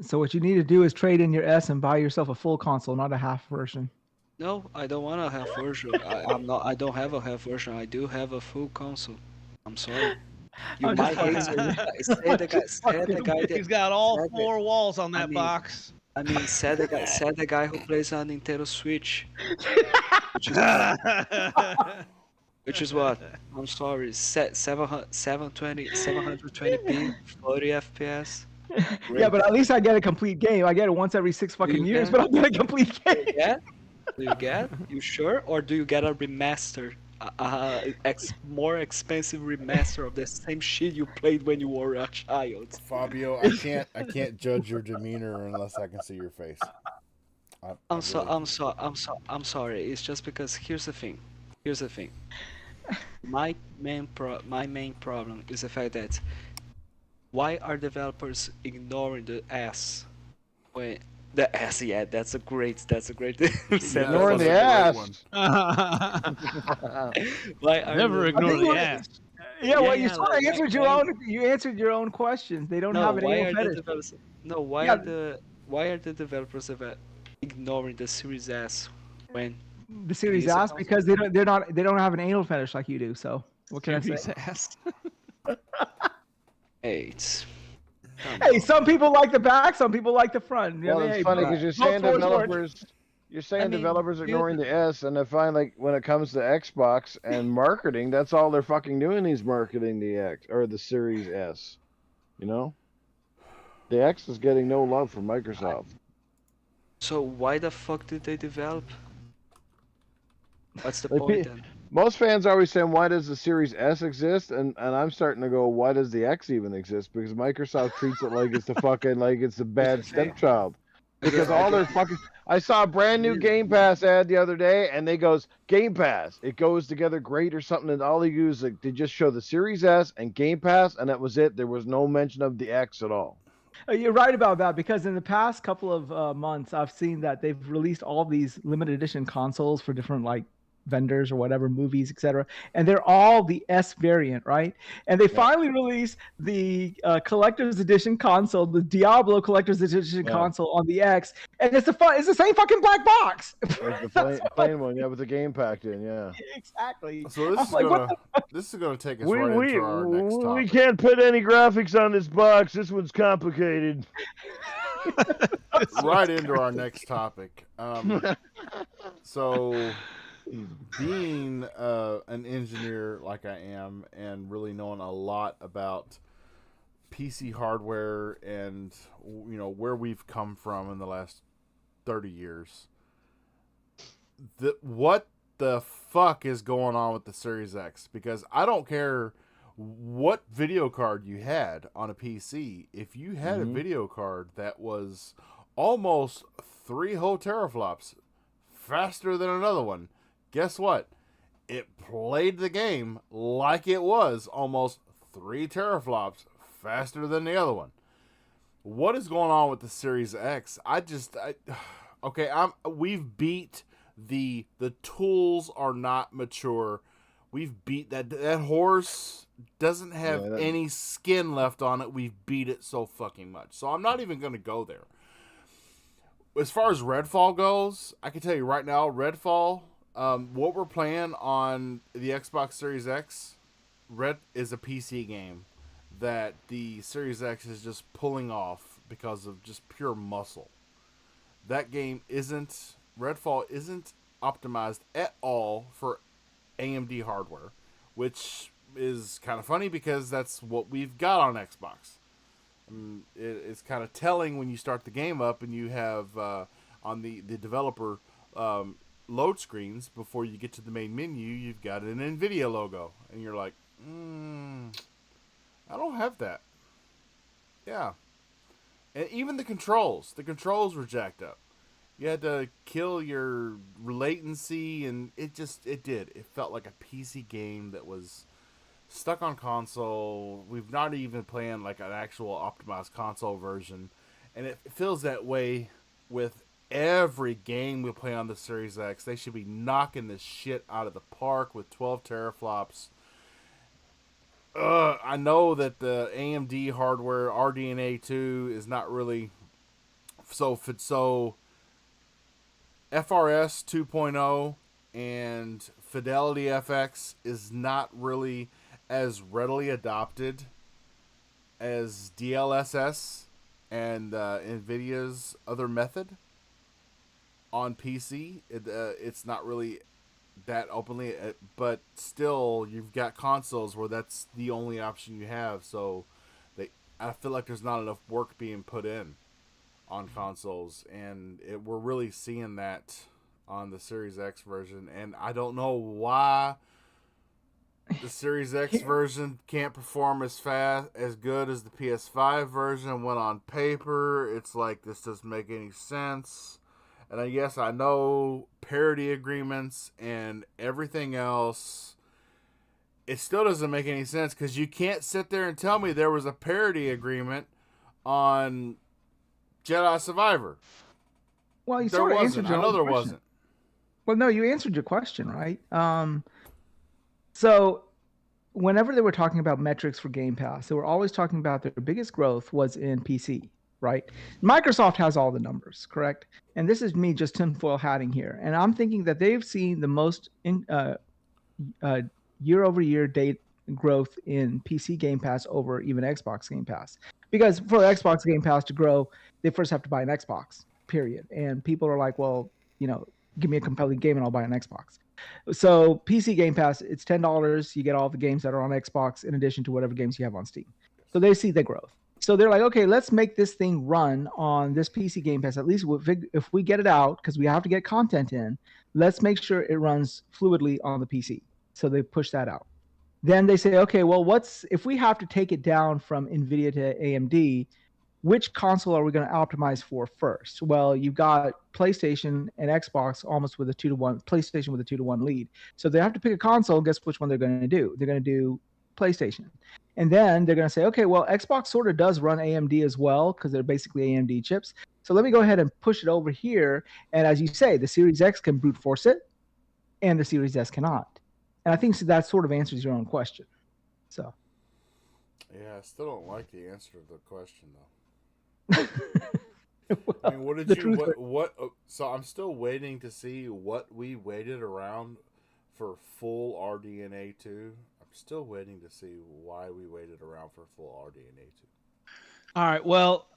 So what you need to do is trade in your S and buy yourself a full console, not a half version.
No, I don't want a half version. I'm not. I don't have a half version. I do have a full console. I'm sorry. You
I'm just
might hate
fucking
it.
with you.
Say the
I'm
guy.
just
Say the
fucking
guy
with
that.
He's got all
Said it.
four walls on
I
that
mean,
box.
said the guy. Said the guy who plays on Nintendo Switch, which is what. Which is what. I'm sorry. Set 720p, 40 FPS.
Yeah,
Great.
but at least I get a complete game. I get it once every 6
Do
fucking
you
years,
get?
but I get a complete
Do you
game.
get? Do you get? You sure? Or do you get a remaster? More expensive remaster of the same shit you played when you were a child.
Fabio, I can't judge your demeanor unless I can see your face. I really
I'm sorry. It's just because here's the thing. Here's the thing. My main problem is the fact that why are developers ignoring the S when the S? Yeah, that's a great
Ignoring
that's
the
a great
ass.
Why are
Never
the-
ignore the ass.
Yeah, well, you
yeah,
sort of
like,
answered your
why-
own. You answered your own questions. They don't
No,
have an
why
anal
are the
fetish.
developers? No,
Yeah.
why are the developers ignoring the Series S when
The Series
It is a
S because they don't have an anal fetish like you do. So what can I say?
Series ass.
hey, it's come
Hey,
on.
some people like the back, some people like the front.
Well, it's
Hey,
funny
vote-
because you're
vote
saying
for George.
developers
you-
ignoring the S, and I find like when it comes to Xbox and marketing, that's all they're fucking doing is marketing the X or the Series S. You know, the X is getting no love from Microsoft.
So why the fuck did they develop? What's the
Like,
point then?
Most fans are always saying, "Why does the Series S exist?" And I'm starting to go, "Why does the X even exist?" Because Microsoft treats it like it's the fucking like it's the bad stepchild. Because all their fucking I saw a brand new Game Pass ad the other day, and they goes Game Pass. It goes together great or something, and all they do is like, they just show the Series S and Game Pass, and that was it. There was no mention of the X at all.
You're right about that because in the past couple of months, I've seen that they've released all these limited edition consoles for different like vendors or whatever, movies, etc. And they're all the S variant, right? And they finally released the collector's edition console, the Diablo collector's edition console on the X, and it's the same fucking black box.
It's the plain one, yeah, with the game packed in, yeah.
Exactly.
So this is gonna take us right into our next
we
topic.
can't put any graphics on this box. This one's complicated.
Right into our next topic. So, being an engineer like I am, and really knowing a lot about PC hardware and where we've come from in the last 30 years, what the fuck is going on with the Series X? Because I don't care what video card you had on a PC. If you had a video card that was almost 3 whole teraflops faster than another one, guess what? It played the game like it was almost 3 teraflops faster than the other one. What is going on with the Series X? We've beat the tools are not mature. We've beat that horse doesn't have any skin left on it. We've beat it so fucking much. So I'm not even going to go there. As far as Redfall goes, I can tell you right now, Redfall, what we're playing on the Xbox Series X, Red is a PC game that the Series X is just pulling off because of just pure muscle. That game Redfall isn't optimized at all for AMD hardware, which is kind of funny because that's what we've got on Xbox. It's kind of telling when you start the game up and you have on the developer load screens before you get to the main menu, you've got an NVIDIA logo, and you're like, I don't have that. Yeah. And even the controls were jacked up. You had to kill your latency, and it felt like a PC game that was stuck on console. We've not even playing like an actual optimized console version, and it feels that way with every game we play on the Series X. They should be knocking this shit out of the park with 12 teraflops. I know that the AMD hardware RDNA 2 is not really so FRS 2.0 and Fidelity FX is not really as readily adopted as DLSS and NVIDIA's other method on PC. It's not really that openly, but still, you've got consoles where that's the only option you have. So, I feel like there's not enough work being put in on consoles, and we're really seeing that on the Series X version. And I don't know why the Series X version can't perform as good as the PS5 version. When on paper, it's like, this doesn't make any sense. And I guess I know parity agreements and everything else, it still doesn't make any sense, because you can't sit there and tell me there was a parity agreement on Jedi Survivor.
Well, you sort of answered your
I know there
question.
wasn't.
Well, no, you answered your question, right? So whenever they were talking about metrics for Game Pass, they were always talking about their biggest growth was in PC, right? Microsoft has all the numbers, correct? And this is me just tinfoil hatting here. And I'm thinking that they've seen the most year-over-year date growth in PC Game Pass over even Xbox Game Pass. Because for the Xbox Game Pass to grow, they first have to buy an Xbox, period. And people are like, well, give me a compelling game and I'll buy an Xbox. So PC Game Pass, it's $10. You get all the games that are on Xbox in addition to whatever games you have on Steam. So they see the growth. So they're like, okay, let's make this thing run on this PC Game Pass. At least if we get it out, because we have to get content in, let's make sure it runs fluidly on the PC. So they push that out. Then they say, okay, well, if we have to take it down from NVIDIA to AMD, which console are we going to optimize for first? Well, you've got PlayStation and Xbox almost with a 2-to-1, PlayStation with a 2-to-1 lead. So they have to pick a console. Guess which one they're going to do? They're going to do PlayStation. And then they're going to say, okay, well, Xbox sort of does run AMD as well because they're basically AMD chips. So let me go ahead and push it over here. And as you say, the Series X can brute force it and the Series S cannot. And I think that sort of answers your own question. So.
Yeah, I still don't like the answer to the question, though.
Well,
I mean, so I'm still waiting to see what we waited around for full RDNA 2. I'm still waiting to see why we waited around for full RDNA 2.
All right, well,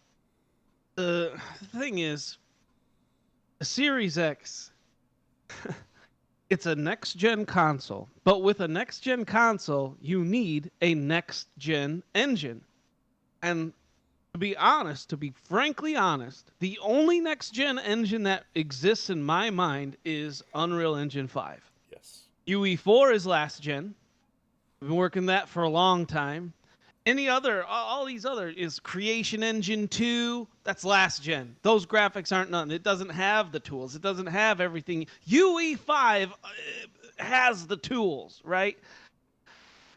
the thing is, a Series X, it's a next-gen console. But with a next-gen console, you need a next-gen engine. And to be frankly honest, the only next-gen engine that exists in my mind is Unreal Engine 5.
Yes.
UE4 is last gen. We've been working that for a long time. All these other is Creation Engine 2. That's last gen. Those graphics aren't nothing. It doesn't have the tools. It doesn't have everything. UE5 has the tools, right?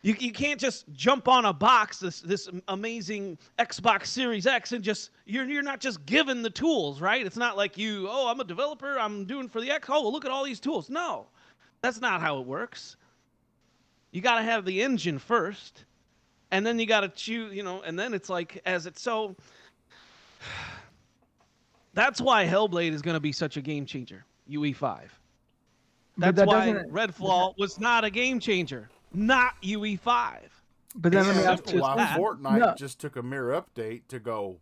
You can't just jump on a box, this amazing Xbox Series X, and you're not just given the tools, right? It's not like I'm a developer, I'm doing for the X. Oh, look at all these tools. No, that's not how it works. You got to have the engine first, and then you got to choose, and then it's like so. That's why Hellblade is going to be such a game changer. UE5. That's why Redfall was not a game changer. Not UE5.
But then let me ask you,
Fortnite just took a mirror update to go.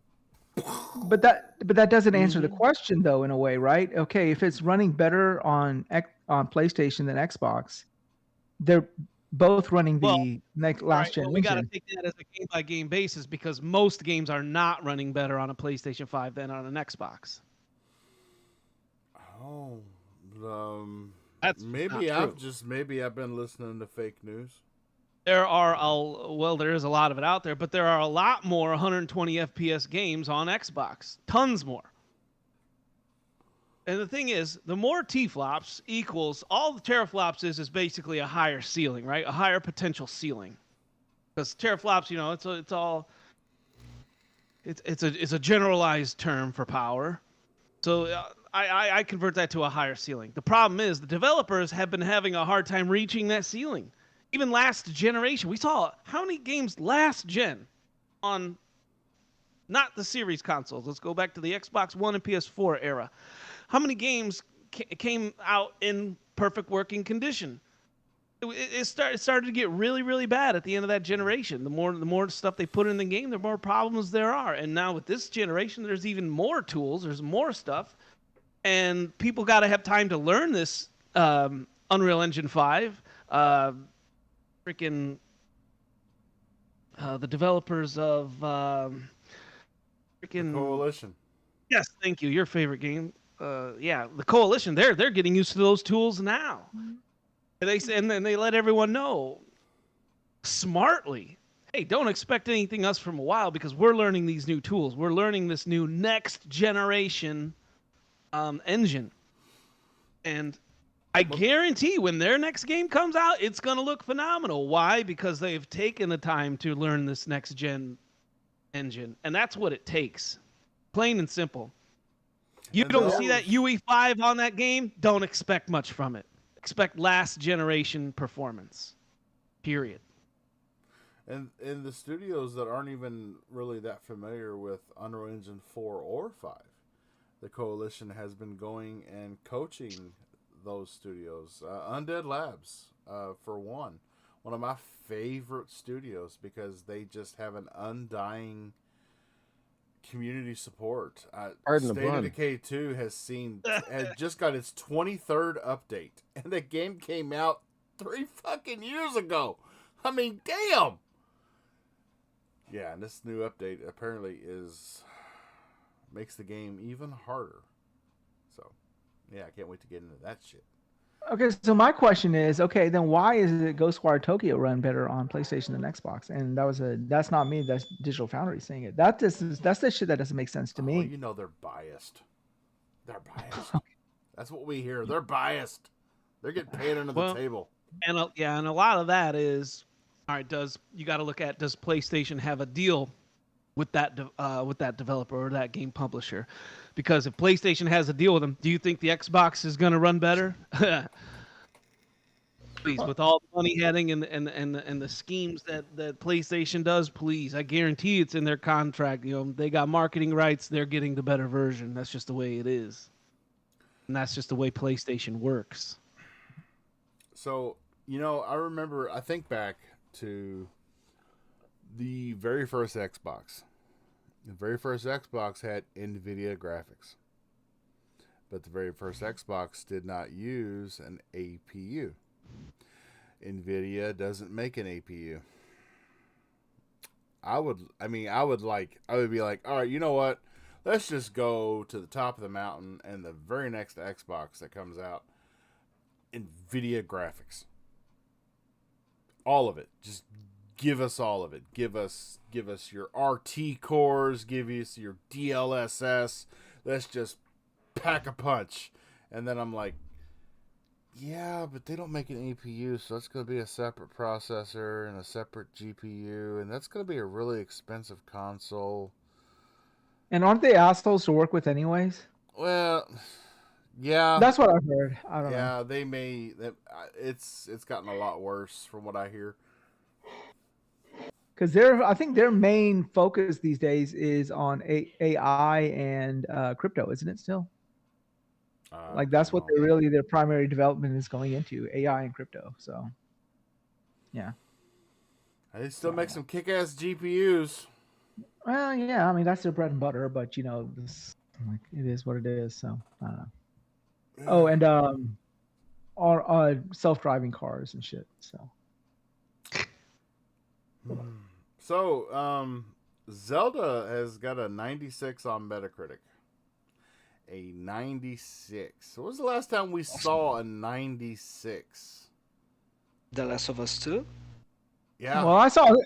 But that doesn't answer the question though, in a way, right? Okay, if it's running better on PlayStation than Xbox, they're both running the last gen.
Well, we got to take that as a game by game basis because most games are not running better on a PlayStation 5 than on an Xbox.
Oh,
that's
maybe I've been listening to fake news.
There is a lot of it out there, but there are a lot more 120 FPS games on Xbox. Tons more. And the thing is, the more T-flops equals all the teraflops is basically a higher ceiling, right? A higher potential ceiling. Because teraflops, it's a generalized term for power. So I convert that to a higher ceiling. The problem is the developers have been having a hard time reaching that ceiling. Even last generation, we saw how many games last gen on not the series consoles. Let's go back to the Xbox One and PS4 era. How many games came out in perfect working condition. It started to get really, really bad at the end of that generation. The more stuff they put in the game, the more problems there are. And now with this generation, there's even more tools. There's more stuff, and people got to have time to learn this Unreal Engine 5. Freaking the developers of freaking
Coalition.
Yes, thank you. Your favorite game. Yeah, the Coalition. They're getting used to those tools now. And then they let everyone know smartly, hey, don't expect anything else from a while because we're learning these new tools. We're learning this new next generation engine. And I guarantee when their next game comes out, it's going to look phenomenal. Why? Because they've taken the time to learn this next gen engine. And that's what it takes. Plain and simple. You don't see that UE5 on that game, don't expect much from it. Expect last generation performance. Period.
And the studios that aren't even really that familiar with Unreal Engine 4 or 5, the Coalition has been going and coaching those studios. Undead Labs, for one of my favorite studios because they just have an undying community support. State of Decay 2 has just got its 23rd update, and the game came out 3 fucking years ago. I mean, damn. Yeah, and this new update apparently makes the game even harder. So, yeah, I can't wait to get into that shit.
Okay, so my question is, okay, then why is it Ghostwire Tokyo run better on PlayStation than Xbox? And that's not me, that's Digital Foundry saying it. That's the shit that doesn't make sense to me.
You know they're biased. They're biased. That's what we hear. They're biased. They're getting paid under the table.
And a lot of that is, all right, you got to look at, does PlayStation have a deal with that developer or that game publisher? Because if PlayStation has a deal with them, do you think the Xbox is going to run better? Please, with all the money heading and the schemes that PlayStation does, please, I guarantee it's in their contract. You know, they got marketing rights, they're getting the better version. That's just the way it is. And that's just the way PlayStation works.
So, I think back to the very first Xbox. The very first Xbox had NVIDIA graphics. But the very first Xbox did not use an APU. NVIDIA doesn't make an APU. I would be like, all right, you know what? Let's just go to the top of the mountain and the very next Xbox that comes out, NVIDIA graphics. All of it. Just give us all of it. Give us your RT cores. Give us your DLSS. Let's just pack a punch. And then I'm like, yeah, but they don't make an APU, so that's going to be a separate processor and a separate GPU, and that's going to be a really expensive console.
And aren't they assholes to work with anyways?
Well, yeah.
That's what I've heard. I don't know.
Yeah, they may. It's gotten a lot worse from what I hear.
Because I think their main focus these days is on AI and crypto, isn't it still? Like that's what their primary development is going into, AI and crypto. So, yeah.
They still make some kick-ass GPUs.
Well, yeah, I mean that's their bread and butter, but it is what it is. So I don't know. Oh, and self-driving cars and shit.
So, Zelda has got a 96 on Metacritic. A 96. When was the last time we saw a 96?
The Last of Us 2?
Yeah.
Well, I saw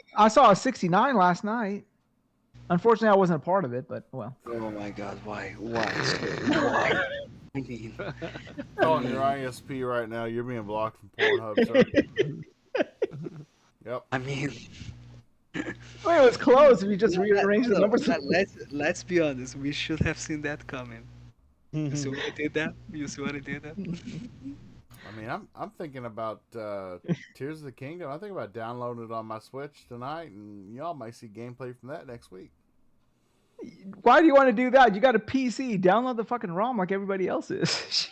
a 69 last night. Unfortunately, I wasn't a part of it, but well.
Oh my God! Why? Why? I mean,
on your ISP right now, you're being blocked from Pornhub, sir. Yep.
I mean,
it was close. If you just rearrange the numbers.
Let's be honest. We should have seen that coming. You see what I did there?
I mean, I'm thinking about Tears of the Kingdom. I think about downloading it on my Switch tonight, and y'all might see gameplay from that next week.
Why do you want to do that? You got a PC. Download the fucking ROM like everybody else is.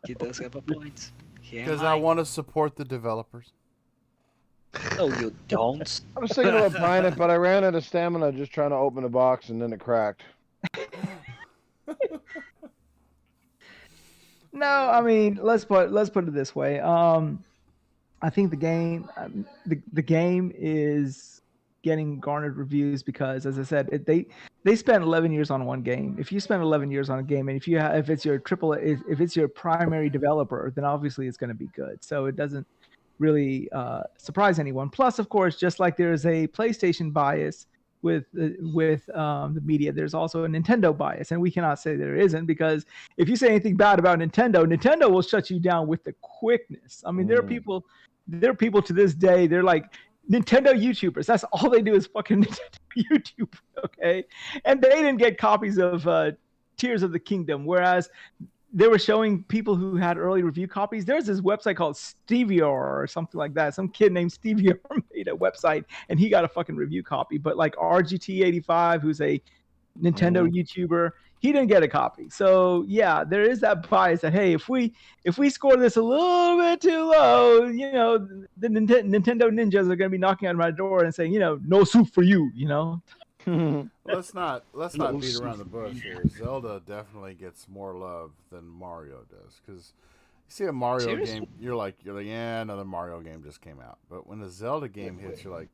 He does have a point.
Because I want to support the developers.
No, you don't.
I was thinking about buying it, but I ran out of stamina just trying to open the box, and then it cracked.
No, I mean, let's put it this way. I think the game, the game is getting garnered reviews because, as I said, they spent 11 years on one game. If you spend 11 years on a game, and if it's your if it's your primary developer, then obviously it's going to be good. So it doesn't really surprise anyone. Plus, of course, just like there's a PlayStation bias with the media, there's also a Nintendo bias, and we cannot say there isn't, because if you say anything bad about Nintendo will shut you down with the quickness. I mean, there are people to this day, they're like Nintendo YouTubers. That's all they do is fucking Nintendo YouTube, okay? And they didn't get copies of Tears of the Kingdom, whereas they were showing people who had early review copies. There's this website called Stevior or something like that. Some kid named Stevior made a website, and he got a fucking review copy. But like RGT85, who's a Nintendo YouTuber, he didn't get a copy. So yeah, there is that bias that, hey, if we score this a little bit too low, you know, the Nintendo ninjas are going to be knocking on my door and saying, you know, no soup for you, you know.
Let's not beat around the bush here. Zelda definitely gets more love than Mario does, because you see a Mario game, you're like, yeah, another Mario game just came out. But when a Zelda game hits, you're like,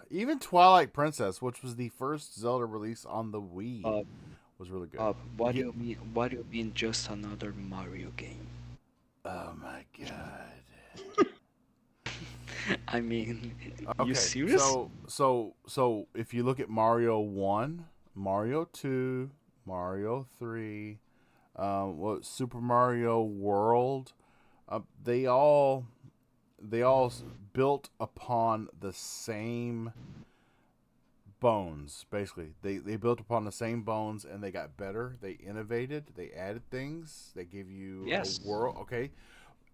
even Twilight Princess, which was the first Zelda release on the Wii, was really good.
What do you mean? What do you mean? Just another Mario game?
Oh my god.
I mean,
okay,
you serious?
So if you look at Mario 1, Mario 2, Mario 3, Super Mario World, they all built upon the same bones, basically. They built upon the same bones, and they got better. They innovated. They added things. They gave you a world. Okay.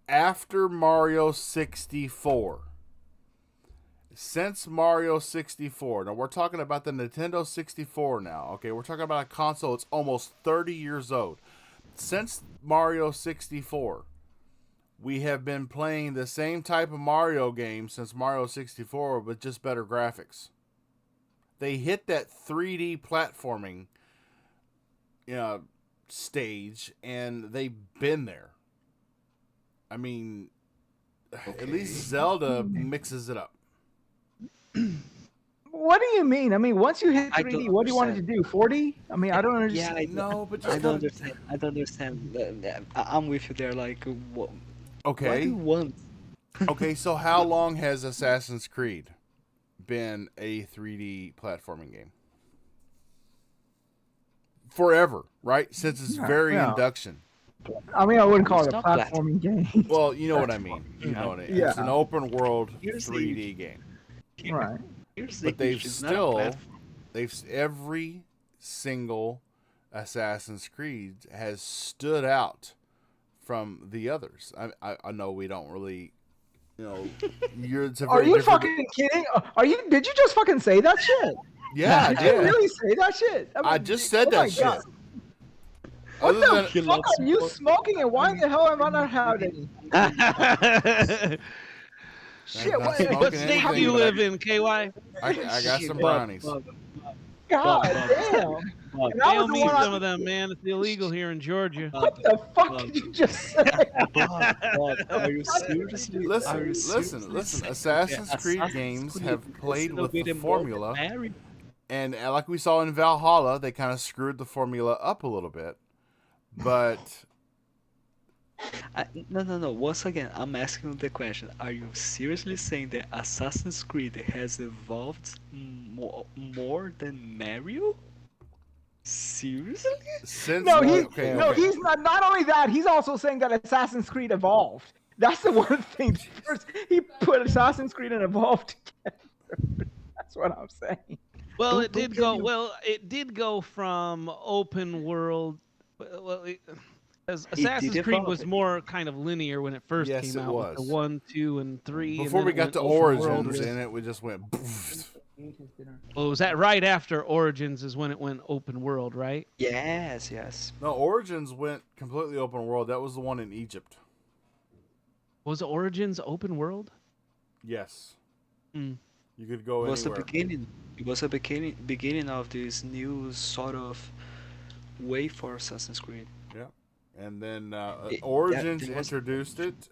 After Mario 64, since Mario 64, now we're talking about the Nintendo 64 now, okay? We're talking about a console that's almost 30 years old. Since Mario 64, we have been playing the same type of Mario game since Mario 64, but just better graphics. They hit that 3D platforming, stage, and they've been there. I mean, at least Zelda mixes it up.
What do you mean? I mean, once you hit 3D, what do you want it to do? 40? I mean, I don't understand.
Yeah, I don't understand. I don't understand. I'm with you there. Like, what?
Okay.
What do you want?
Okay, so how long has Assassin's Creed been a 3D platforming game? Forever, right? Since its very induction.
I mean, I wouldn't call it a platforming game.
Well, you know what I mean. You know what I mean.
Yeah.
It's an open world 3D game.
Right.
But every single Assassin's Creed has stood out from the others. I know we don't really,
Are you fucking kidding? Did you just fucking say that shit?
Yeah, I
did.
did.
You really say that shit?
I just said that shit.
God. What the fuck are you smoking, and why the hell am I not having any? Shit,
what state do you live in, KY?
I got some brownies.
God damn.
They owe me some of them, man. It's illegal here in Georgia.
What the fuck did you just say?
Are you seriously?
Listen. Assassin's Creed games have played with the formula. And like we saw in Valhalla, they kind of screwed the formula up a little bit. But
no. Once again, I'm asking the question: are you seriously saying that Assassin's Creed has evolved more than Mario? Seriously?
He's not. Not only that, he's also saying that Assassin's Creed evolved. That's the one thing. First, he put Assassin's Creed and evolved together. That's what I'm saying.
Well, it did go. Well, it did go from open world. Well, Assassin's Creed was more kind of linear when it first came out. With the 1, 2, and 3.
Before we got to Origins, and it we just went.
Well, was that right after Origins is when it went open world, right?
Yes, yes.
No, Origins went completely open world. That was the one in Egypt.
Was Origins open world?
Yes.
Mm.
You could go
It was the
anywhere.
beginning. It was the beginning of this new sort of way for Assassin's Creed.
Yeah. And then
It-
Origins
that was-
introduced it.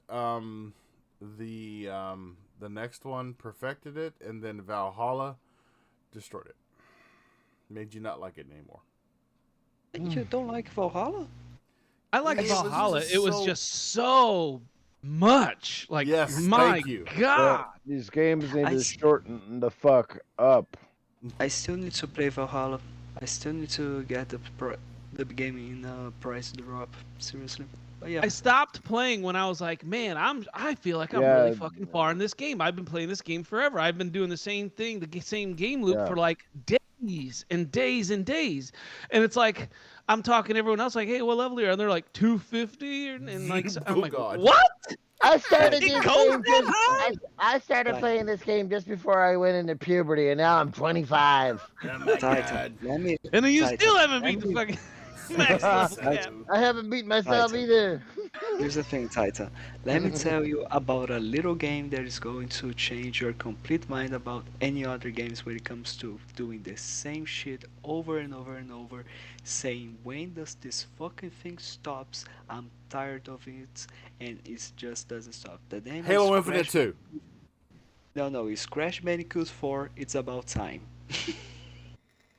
The next one perfected it, and then Valhalla destroyed it. Made you not like it anymore.
You don't like Valhalla?
I like
It was
Valhalla.
just
It was
so-
just so much. Like,
Yes,
my
thank you.
God.
These games need
I
to
see.
shorten the fuck up.
I still need to play Valhalla. I still need to get the game in price drop. Seriously. But yeah.
I stopped playing when I was like, man, I feel like I'm
Yeah.
really fucking far in this game. I've been playing this game forever. I've been doing the same thing, same game loop
Yeah.
for like days and days and days. And it's like I'm talking to everyone else like, hey, what level are you? And they're like 250 and like I'm
Oh,
like,
God.
what?
I started
It
this
goes
game
that
just,
high?
I started
Right.
playing this game just before I went into puberty, and now I'm 25.
Oh my
Titan. Let me.
And then you
Titan,
still haven't
let
beat the
me-
fucking max level
Titan.
cap.
I haven't beat myself
Titan.
either.
Here's the thing, Titan. Let me tell you about a little game that is going to change your complete mind about any other games when it comes to doing the same shit over and over and over, saying when does this fucking thing stops? I'm tired of it, and it just doesn't stop. The name
Halo
is
Infinite
Crash-
2.
No, it's Crash Bandicoot 4. It's about time.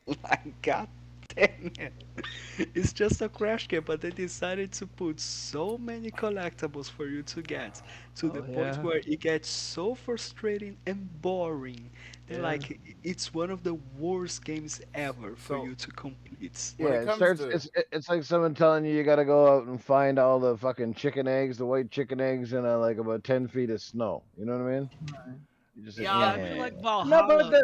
Like, god damn it. It's just a Crash game, but they decided to put so many collectibles for you to get to the point
yeah.
where it gets so frustrating and boring. They're
Yeah.
like, it's one of the worst games ever for
So-
you to complete.
When
Yeah,
it
it
comes
starts.
to-
It's like someone telling you got to go out and find all the fucking chicken eggs, the white chicken eggs, in like about 10 feet of snow. You know what I mean? You just
Yeah, I feel like
No,
Valhalla
but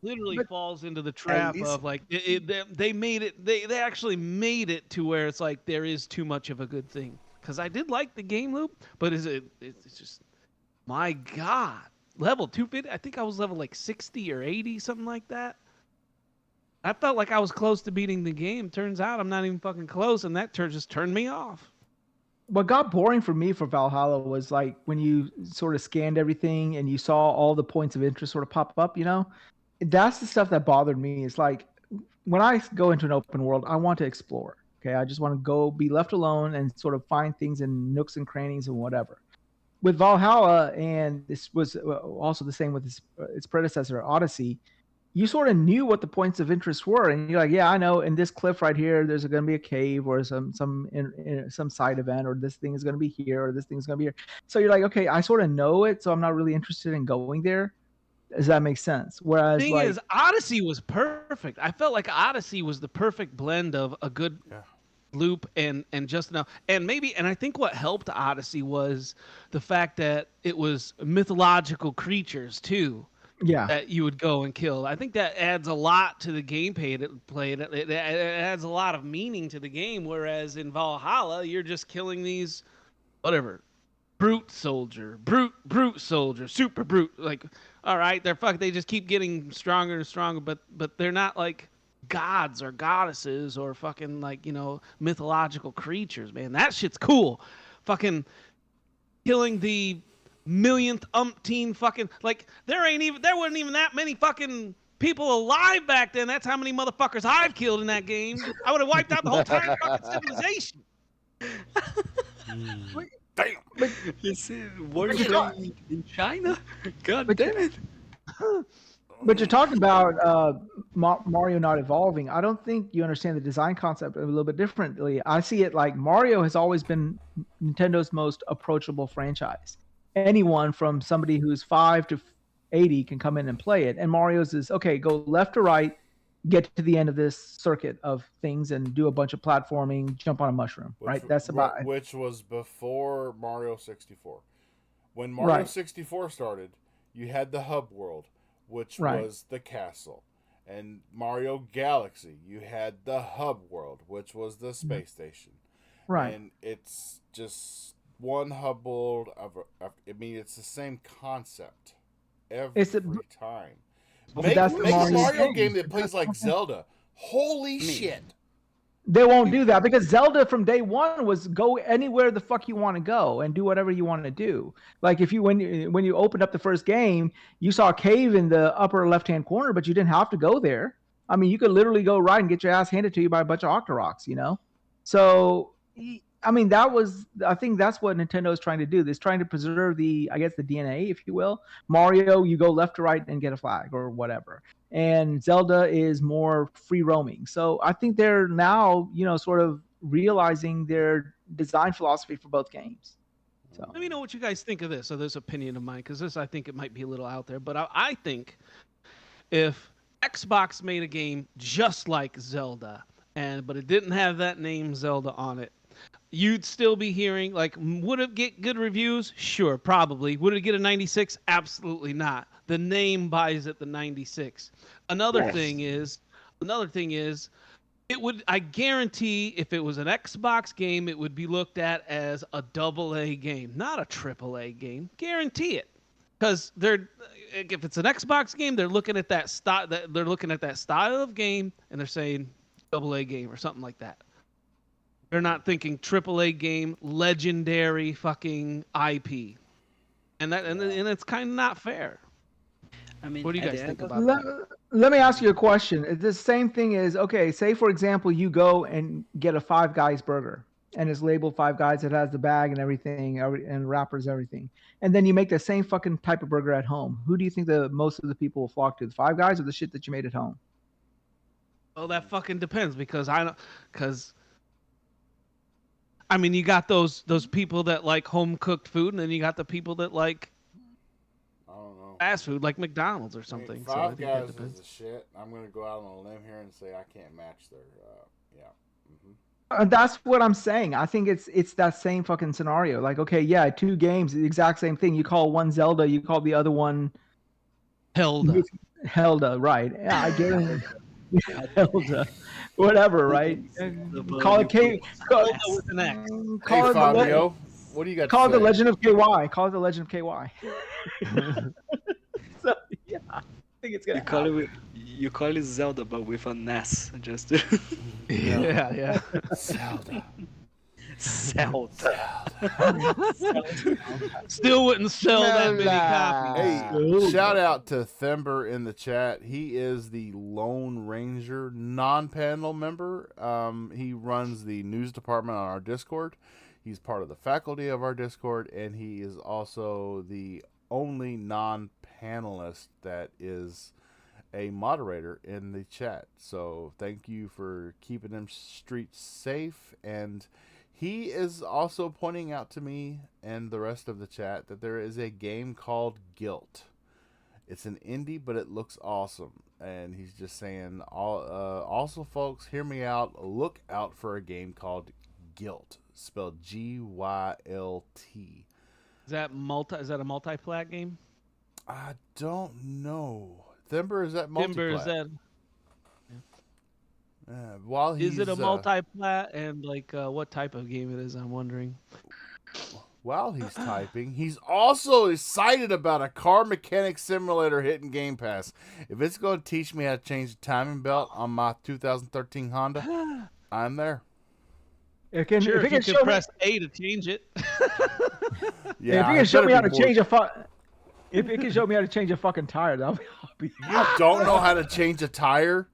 literally
but-
falls into the trap
least-
of like they made it. They actually made it to where it's like there is too much of a good thing. Because I did like the game loop, but it's just my God, level 250. I think I was level like 60 or 80, something like that. I felt like I was close to beating the game. Turns out I'm not even fucking close, and that just turned me off.
what got boring for me for Valhalla was like when you sort of scanned everything and you saw all the points of interest sort of pop up, you know? That's the stuff that bothered me. It's like when I go into an open world, I want to explore. Okay. I just want to go be left alone and sort of find things in nooks and crannies and whatever. With Valhalla, and this was also the same with its predecessor, Odyssey, you sort of knew what the points of interest were, and you're like, yeah, I know. In this cliff right here, there's going to be a cave, or some side event, or this thing is going to be here, or this thing is going to be here. So you're like, okay, I sort of know it, so I'm not really interested in going there. Does that make sense? Whereas,
Thing
like,
is, Odyssey was perfect. I felt like Odyssey was the perfect blend of a good
Yeah.
loop and just enough. And I think what helped Odyssey was the fact that it was mythological creatures too
yeah,
that you would go and kill. I think that adds a lot to the gameplay. It adds a lot of meaning to the game. Whereas in Valhalla, you're just killing these whatever. Brute soldier, super brute. Like, all right, they just keep getting stronger and stronger, but they're not like gods or goddesses or fucking like, mythological creatures, man. That shit's cool. Fucking killing the millionth umpteen fucking like there wasn't even that many fucking people alive back then. That's how many motherfuckers I've killed in that game. I would have wiped out the whole entire fucking civilization.
Damn.
You see, were you playing in China? God damn it.
but you're talking about Mario not evolving. I don't think you understand the design concept a little bit differently. I see it like Mario has always been Nintendo's most approachable franchise. Anyone from somebody who's 5 to 80 can come in and play it. And Mario's is, okay, go left to right, get to the end of this circuit of things and do a bunch of platforming, jump on a mushroom, right? That's about it.
Which was before Mario 64. When Mario
Right.
64 started, you had the hub world, which
Right.
was the castle. And Mario Galaxy, you had the hub world, which was the space station.
Right.
And it's just one hub world I mean, it's the same concept every
It's a-
time. Make
that's
a
the
Mario game that plays like Zelda. Holy shit.
They won't do that because Zelda from day one was go anywhere the fuck you want to go and do whatever you want to do. Like if you when you opened up the first game, you saw a cave in the upper left-hand corner, but you didn't have to go there. I mean, you could literally go right and get your ass handed to you by a bunch of Octoroks, you know? So, I mean, I think that's what Nintendo is trying to do. It's trying to preserve the DNA, if you will. Mario, you go left to right and get a flag or whatever. And Zelda is more free roaming. So I think they're now, sort of realizing their design philosophy for both games. So
let me know what you guys think of this, or this opinion of mine, because I think it might be a little out there. But I think if Xbox made a game just like Zelda, but it didn't have that name Zelda on it, you'd still be hearing, like, would it get good reviews? Sure, probably. Would it get a 96? Absolutely not. The name buys it the 96. Another thing is, it would, I guarantee if it was an Xbox game, it would be looked at as a AA game, not a AAA game. Guarantee it. Because if it's an Xbox game, they're looking at that style. They're looking at that style of game, and they're saying AA game or something like that. They're not thinking AAA game, legendary fucking IP, and it's kind of not fair.
I mean,
what do you guys think about that?
Let me ask you a question. The same thing is, okay, say for example, you go and get a Five Guys burger, and it's labeled Five Guys. It has the bag and everything, and wrappers, everything. And then you make the same fucking type of burger at home. Who do you think most of the people will flock to? The Five Guys or the shit that you made at home?
Well, that fucking depends because I mean, you got those people that like home cooked food, and then you got the people that like fast food, like McDonald's or something.
I mean, Five Guys is a shit. I'm gonna go out on a limb here and say I can't match their.
That's what I'm saying. I think it's that same fucking scenario. Like, okay, yeah, two games, the exact same thing. You call one Zelda, you call the other one Helda, right? Yeah, I get it. Helda, whatever, right? Call it K. Call it
Fabio, what do you got?
Call it the Legend of KY. Call it the Legend of KY. So yeah, I think it's gonna.
You call it Zelda, but with an S, just.
yeah.
Zelda.
Still wouldn't sell that many copies.
Hey, shout out to Thember in the chat. He is the Lone Ranger non-panel member. He runs the news department on our Discord. He's part of the faculty of our Discord, and he is also the only non-panelist that is a moderator in the chat. So thank you for keeping them streets safe. And he is also pointing out to me and the rest of the chat that there is a game called Guilt. It's an indie, but it looks awesome. And he's just saying, also folks, hear me out. Look out for a game called Guilt, spelled Gylt.
Is that a multi-plat game?
I don't know. Thember, is that multi-plat?
Thember, is that?
While he's,
is it a multi-plat, and like what type of game it is? I'm wondering.
While he's typing, he's also excited about a car mechanic simulator hitting Game Pass. If it's going to teach me how to change the timing belt on my 2013 Honda, I'm there.
If you can press A to change it.
Yeah, if you can show me how to change if it can show me how to change a fucking tire, that'll be.
You don't know how to change a tire?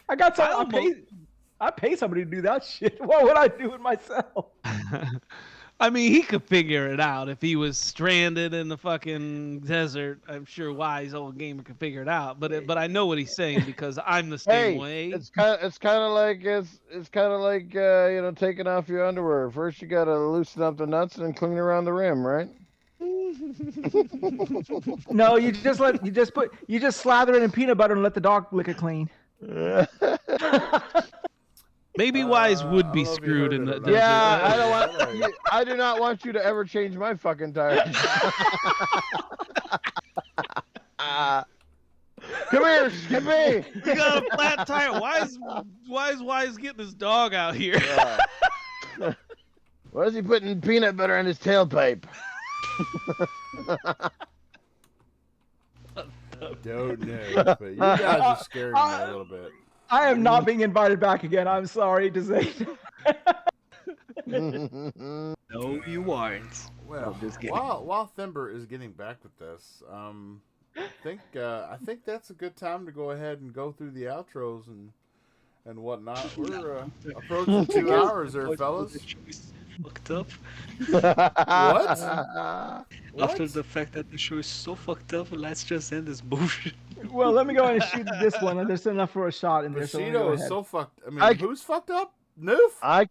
I got some. I pay somebody to do that shit. What would I do it myself?
I mean, he could figure it out if he was stranded in the fucking desert. I'm sure Wize, old gamer, could figure it out. But I know what he's saying because I'm the same way.
It's kind of like taking off your underwear. First, you gotta loosen up the nuts and then clean around the rim, right?
No, you just slather it in peanut butter and let the dog lick it clean.
Maybe Wize would be screwed in the desert.
Yeah, I do not want you to ever change my fucking tires. Come here, Skippy.
We got a flat tire. Why is Wize getting this dog out here?
Why is he putting peanut butter in his tailpipe?
Don't know, but you guys are scaring me a little bit.
I am not being invited back again. I'm sorry to say.
No, you aren't.
Well,
just kidding.
while Thimber is getting back with this, I think that's a good time to go ahead and go through the outros and whatnot. We're approaching 2 hours there, fellas.
Fucked up.
What?
After the fact that the show is so fucked up, let's just end this bullshit.
Well, let me go ahead and shoot this one. And there's enough for a shot in there.
Bushido is so fucked. I mean, who's fucked up? Noof?
I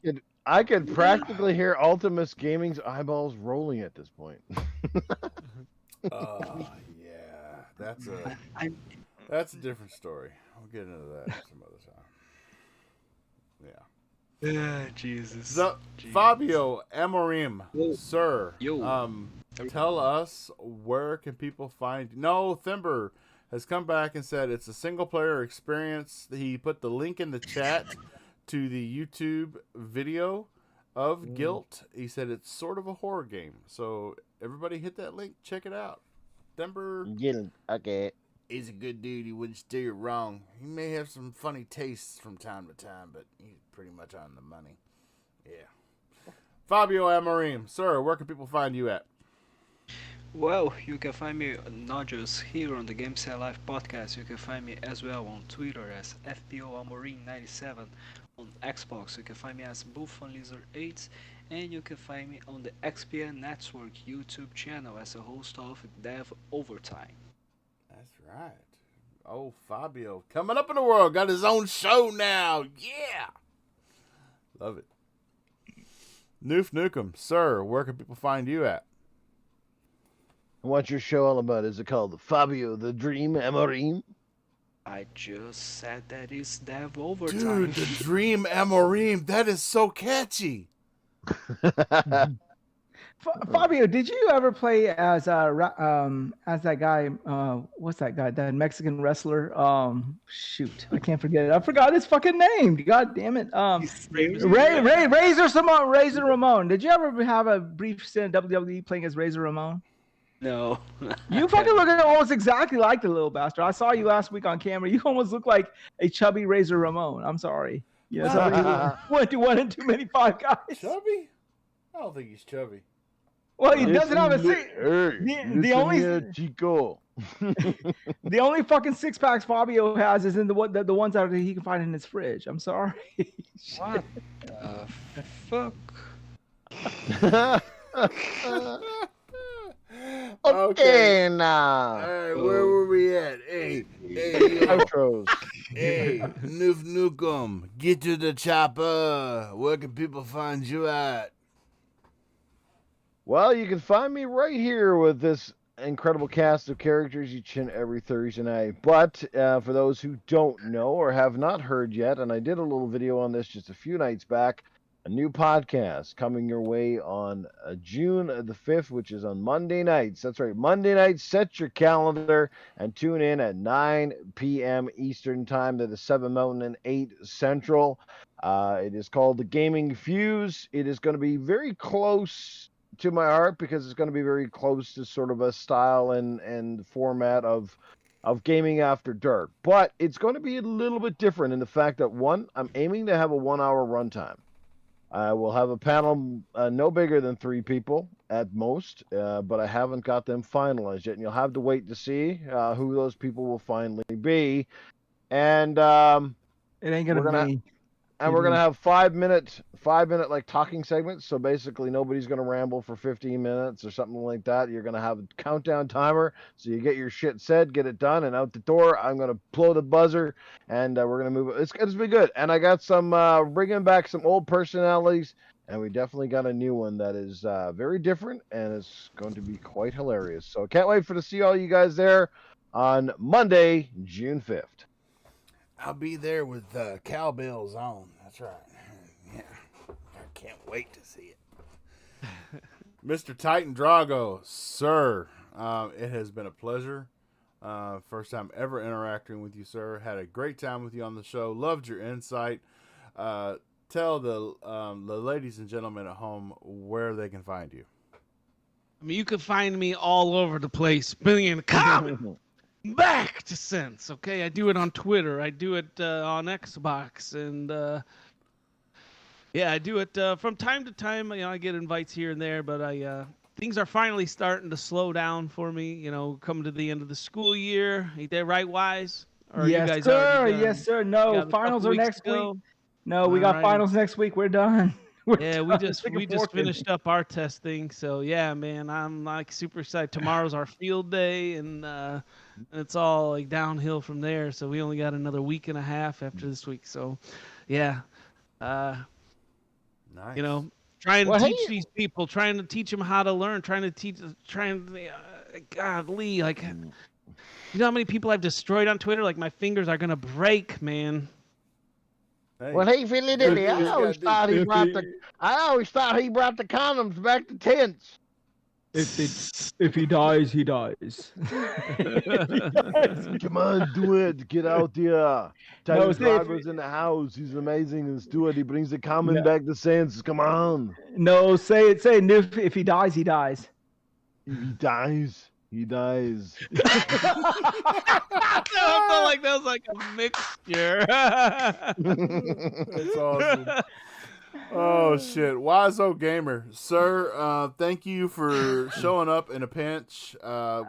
could practically hear Ultimus Gaming's eyeballs rolling at this point.
Yeah, that's a different story. I'll get into that some other time. Yeah.
Jesus.
So,
Jesus.
Fabio Amorim, sir,
Yo.
tell us where can people find you? No, Thimber has come back and said it's a single player experience. He put the link in the chat to the YouTube video of Guilt. He said it's sort of a horror game. So everybody hit that link, check it out. Thimber
Okay.
is a good dude. He wouldn't steer you wrong. He may have some funny tastes from time to time, but he's pretty much on the money. Yeah. Fabio Amorim, sir, where can people find you at?
Well, you can find me not just here on the Game Set Live podcast. You can find me as well on Twitter as FBOAmorim97. On Xbox, you can find me as BullFunLizard8. And you can find me on the XPN Network YouTube channel as a host of Dev Overtime.
That's right. Oh, Fabio, coming up in the world, got his own show now. Yeah. Love it. Noof Nukem, sir, where can people find you at?
What's your show all about? Is it called Fabio the Dream Amorim?
I just said that is Dev Overtime.
Dude, the Dream Amorim, that is so catchy.
Fabio, did you ever play as that guy? What's that guy? That Mexican wrestler? Shoot, I can't forget it. I forgot his fucking name. God damn it. Razor Ramon. Did you ever have a brief stint in WWE playing as Razor Ramon?
No.
You fucking look almost exactly like the little bastard. I saw you last week on camera. You almost look like a chubby Razor Ramon. I'm sorry. Yes, I went to one in too many Five Guys.
Chubby? I don't think he's chubby.
Well, he doesn't have a six.
The only Chico.
The only fucking six packs Fabio has is in the ones that he can find in his fridge. I'm sorry.
What the fuck?
Okay, now.
All right, where were we at? Hey,
Outros.
Hey, Noof Nukem, get to the chopper. Where can people find you at?
Well, you can find me right here with this incredible cast of characters each and every Thursday night. But for those who don't know or have not heard yet, and I did a little video on this just a few nights back, a new podcast coming your way on June the 5th, which is on Monday nights. That's right, Monday nights. Set your calendar and tune in at 9 p.m. Eastern Time. That is 7 Mountain and 8 Central. It is called The Gaming Fuse. It is going to be very close to my heart because it's going to be very close to sort of a style and format of gaming after dark. But it's going to be a little bit different in the fact that, one, I'm aiming to have a 1 hour runtime. I will have a panel no bigger than 3 people at most, but I haven't got them finalized yet. And you'll have to wait to see who those people will finally be. And
it ain't gonna be.
And we're gonna have 5 minute like talking segments. So basically, nobody's gonna ramble for 15 minutes or something like that. You're gonna have a countdown timer, so you get your shit said, get it done, and out the door. I'm gonna blow the buzzer, and we're gonna move. It's gonna be good. And I got some bringing back some old personalities, and we definitely got a new one that is very different, and it's going to be quite hilarious. So can't wait to see all you guys there on Monday, June 5th.
I'll be there with cowbells on. That's right. Yeah. I can't wait to see it. Mr. Titan Drago, sir, it has been a pleasure. First time ever interacting with you, sir. Had a great time with you on the show. Loved your insight. Tell the ladies and gentlemen at home where they can find you.
I mean, you can find me all over the place, spinning in the comment. back to Sense. Okay, I do it on Twitter. I do it on Xbox, and yeah, I do it from time to time. I get invites here and there, but things are finally starting to slow down for me. Coming to the end of the school year. Ain't that right, Wize? Or
yes,
you guys
sir.
already done?
Yes, sir. No,
Got a
finals
couple
are
weeks
next
to go?
week. No, we got
Alrighty.
finals next week. We're done.
Yeah, we just finished up our testing, so yeah, man, I'm like super excited. Tomorrow's our field day, and it's all like downhill from there. So we only got another week and a half after this week. So, yeah,
Nice.
trying to
Well,
teach
hey-
these people, trying to teach them how to learn, godly, like, you know how many people I've destroyed on Twitter? Like my fingers are gonna break, man.
Hey.
Well, hey, Fiddly Dilly, I always thought he brought the condoms back to tents.
If he dies, he dies.
Come on, do it. Get out there. Tiger
say if
Drago's in the house. He's amazing. Let's do it. He brings the comment
No.
back to sense. Come on.
No, say it. Say it. If he dies, he dies.
If he dies, he dies.
I felt like that was like a mixture.
That's awesome. Oh shit, Wizo Gamer, sir. Thank you for showing up in a pinch.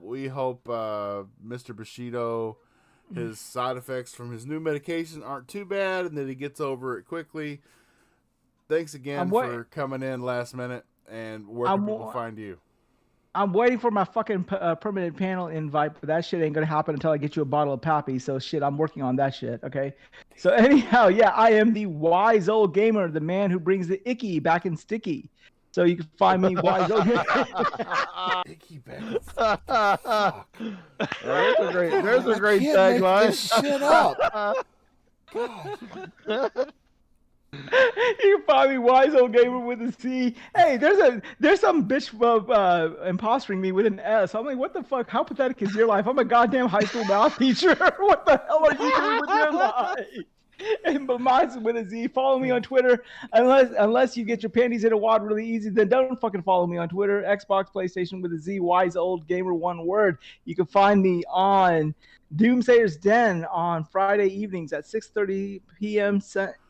We hope Mr. Bushido, his side effects from his new medication aren't too bad, and that he gets over it quickly. Thanks again for coming in last minute. And where can people find you?
I'm waiting for my fucking permanent panel invite, but that shit ain't gonna happen until I get you a bottle of Pappy. So shit, I'm working on that shit. Okay. So anyhow, yeah, I am the wise old gamer, the man who brings the icky back in sticky. So you can find me wise old gamer.
Icky back.
There's a great tagline.
This shit up. God.
You can find me wise old gamer with a C. Hey, there's some bitch impostering me with an S. I'm like, what the fuck? How pathetic is your life? I'm a goddamn high school math teacher. What the hell are you doing with your life? And but mine's with a Z. Follow me on Twitter. Unless you get your panties in a wad really easy, then don't fucking follow me on Twitter. Xbox, PlayStation with a Z. Wise old gamer, one word. You can find me on Doomsayer's Den on Friday evenings at 6:30 p.m.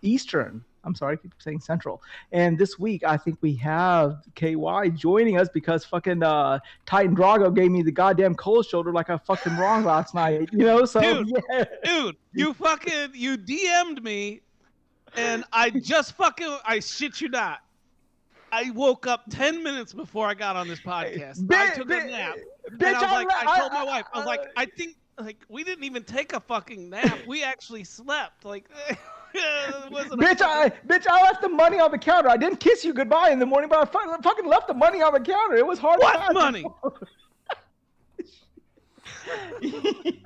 Eastern. I'm sorry, I keep saying Central. And this week, I think we have KY joining us because fucking Titan Drago gave me the goddamn cold shoulder like I fucking wrong last night. So
Dude, you DM'd me, and I shit you not. I woke up 10 minutes before I got on this podcast. I took a nap.
Bitch,
I told my wife, I think we didn't even take a fucking nap. We actually slept.
Bitch, I left the money on the counter. I didn't kiss you goodbye in the morning, but I fucking left the money on the counter. It was hard.
What money?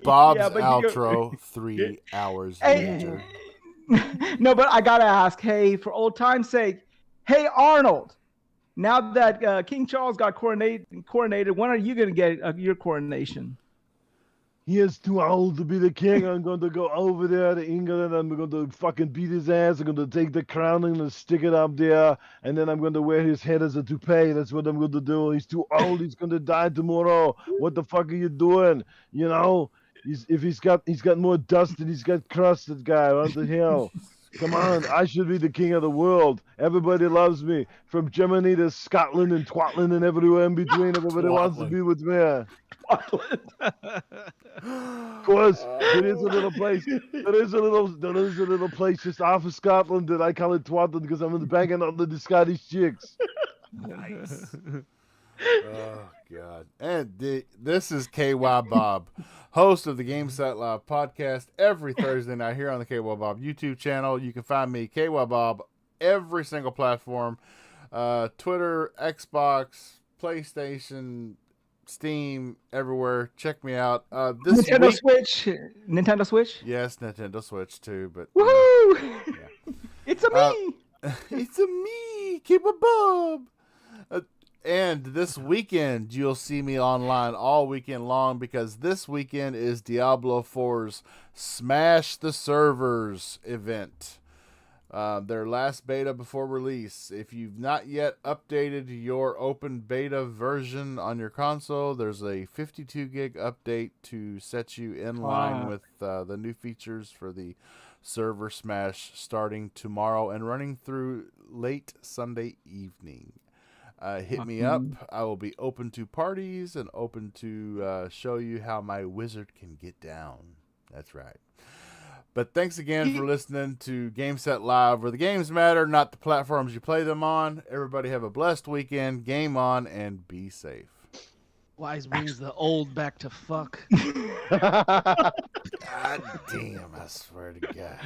Bob's outro 3 hours later.
No, but I gotta ask. Hey, for old time's sake, hey Arnold. Now that King Charles got coronated, when are you gonna get your coronation?
He is too old to be the king. I'm going to go over there to England. I'm going to fucking beat his ass. I'm going to take the crown and stick it up there. And then I'm going to wear his head as a toupee. That's what I'm going to do. He's too old. He's going to die tomorrow. What the fuck are you doing? He's got more dust than he's got crust, that guy. What the hell? Come on. I should be the king of the world. Everybody loves me. From Germany to Scotland and Twatland and everywhere in between. Everybody wants to be with me. Of course, there is a little place. There is a little place just off of Scotland that I call it Twatland because I'm banging on the Scottish chicks.
Nice. Oh God! And this is KY Bob, host of the Game Set Live podcast every Thursday night here on the KY Bob YouTube channel. You can find me KY Bob every single platform: Twitter, Xbox, PlayStation, Steam, everywhere. Check me out.
Nintendo Switch.
Yes, Nintendo Switch too. But
woohoo!
Yeah.
It's a me.
It's a me. Keep a Bob. And this weekend, you'll see me online all weekend long because this weekend is Diablo 4's Smash the Servers event. their last beta before release. If you've not yet updated your open beta version on your console, there's a 52 gig update to set you in line with the new features for the server smash starting tomorrow and running through late Sunday evening. Hit me up. I will be open to parties and open to show you how my wizard can get down. That's right. But thanks again for listening to Game Set Live, where the games matter, not the platforms you play them on. Everybody have a blessed weekend. Game on and be safe.
Wize brings the old back to fuck.
God damn, I swear to God.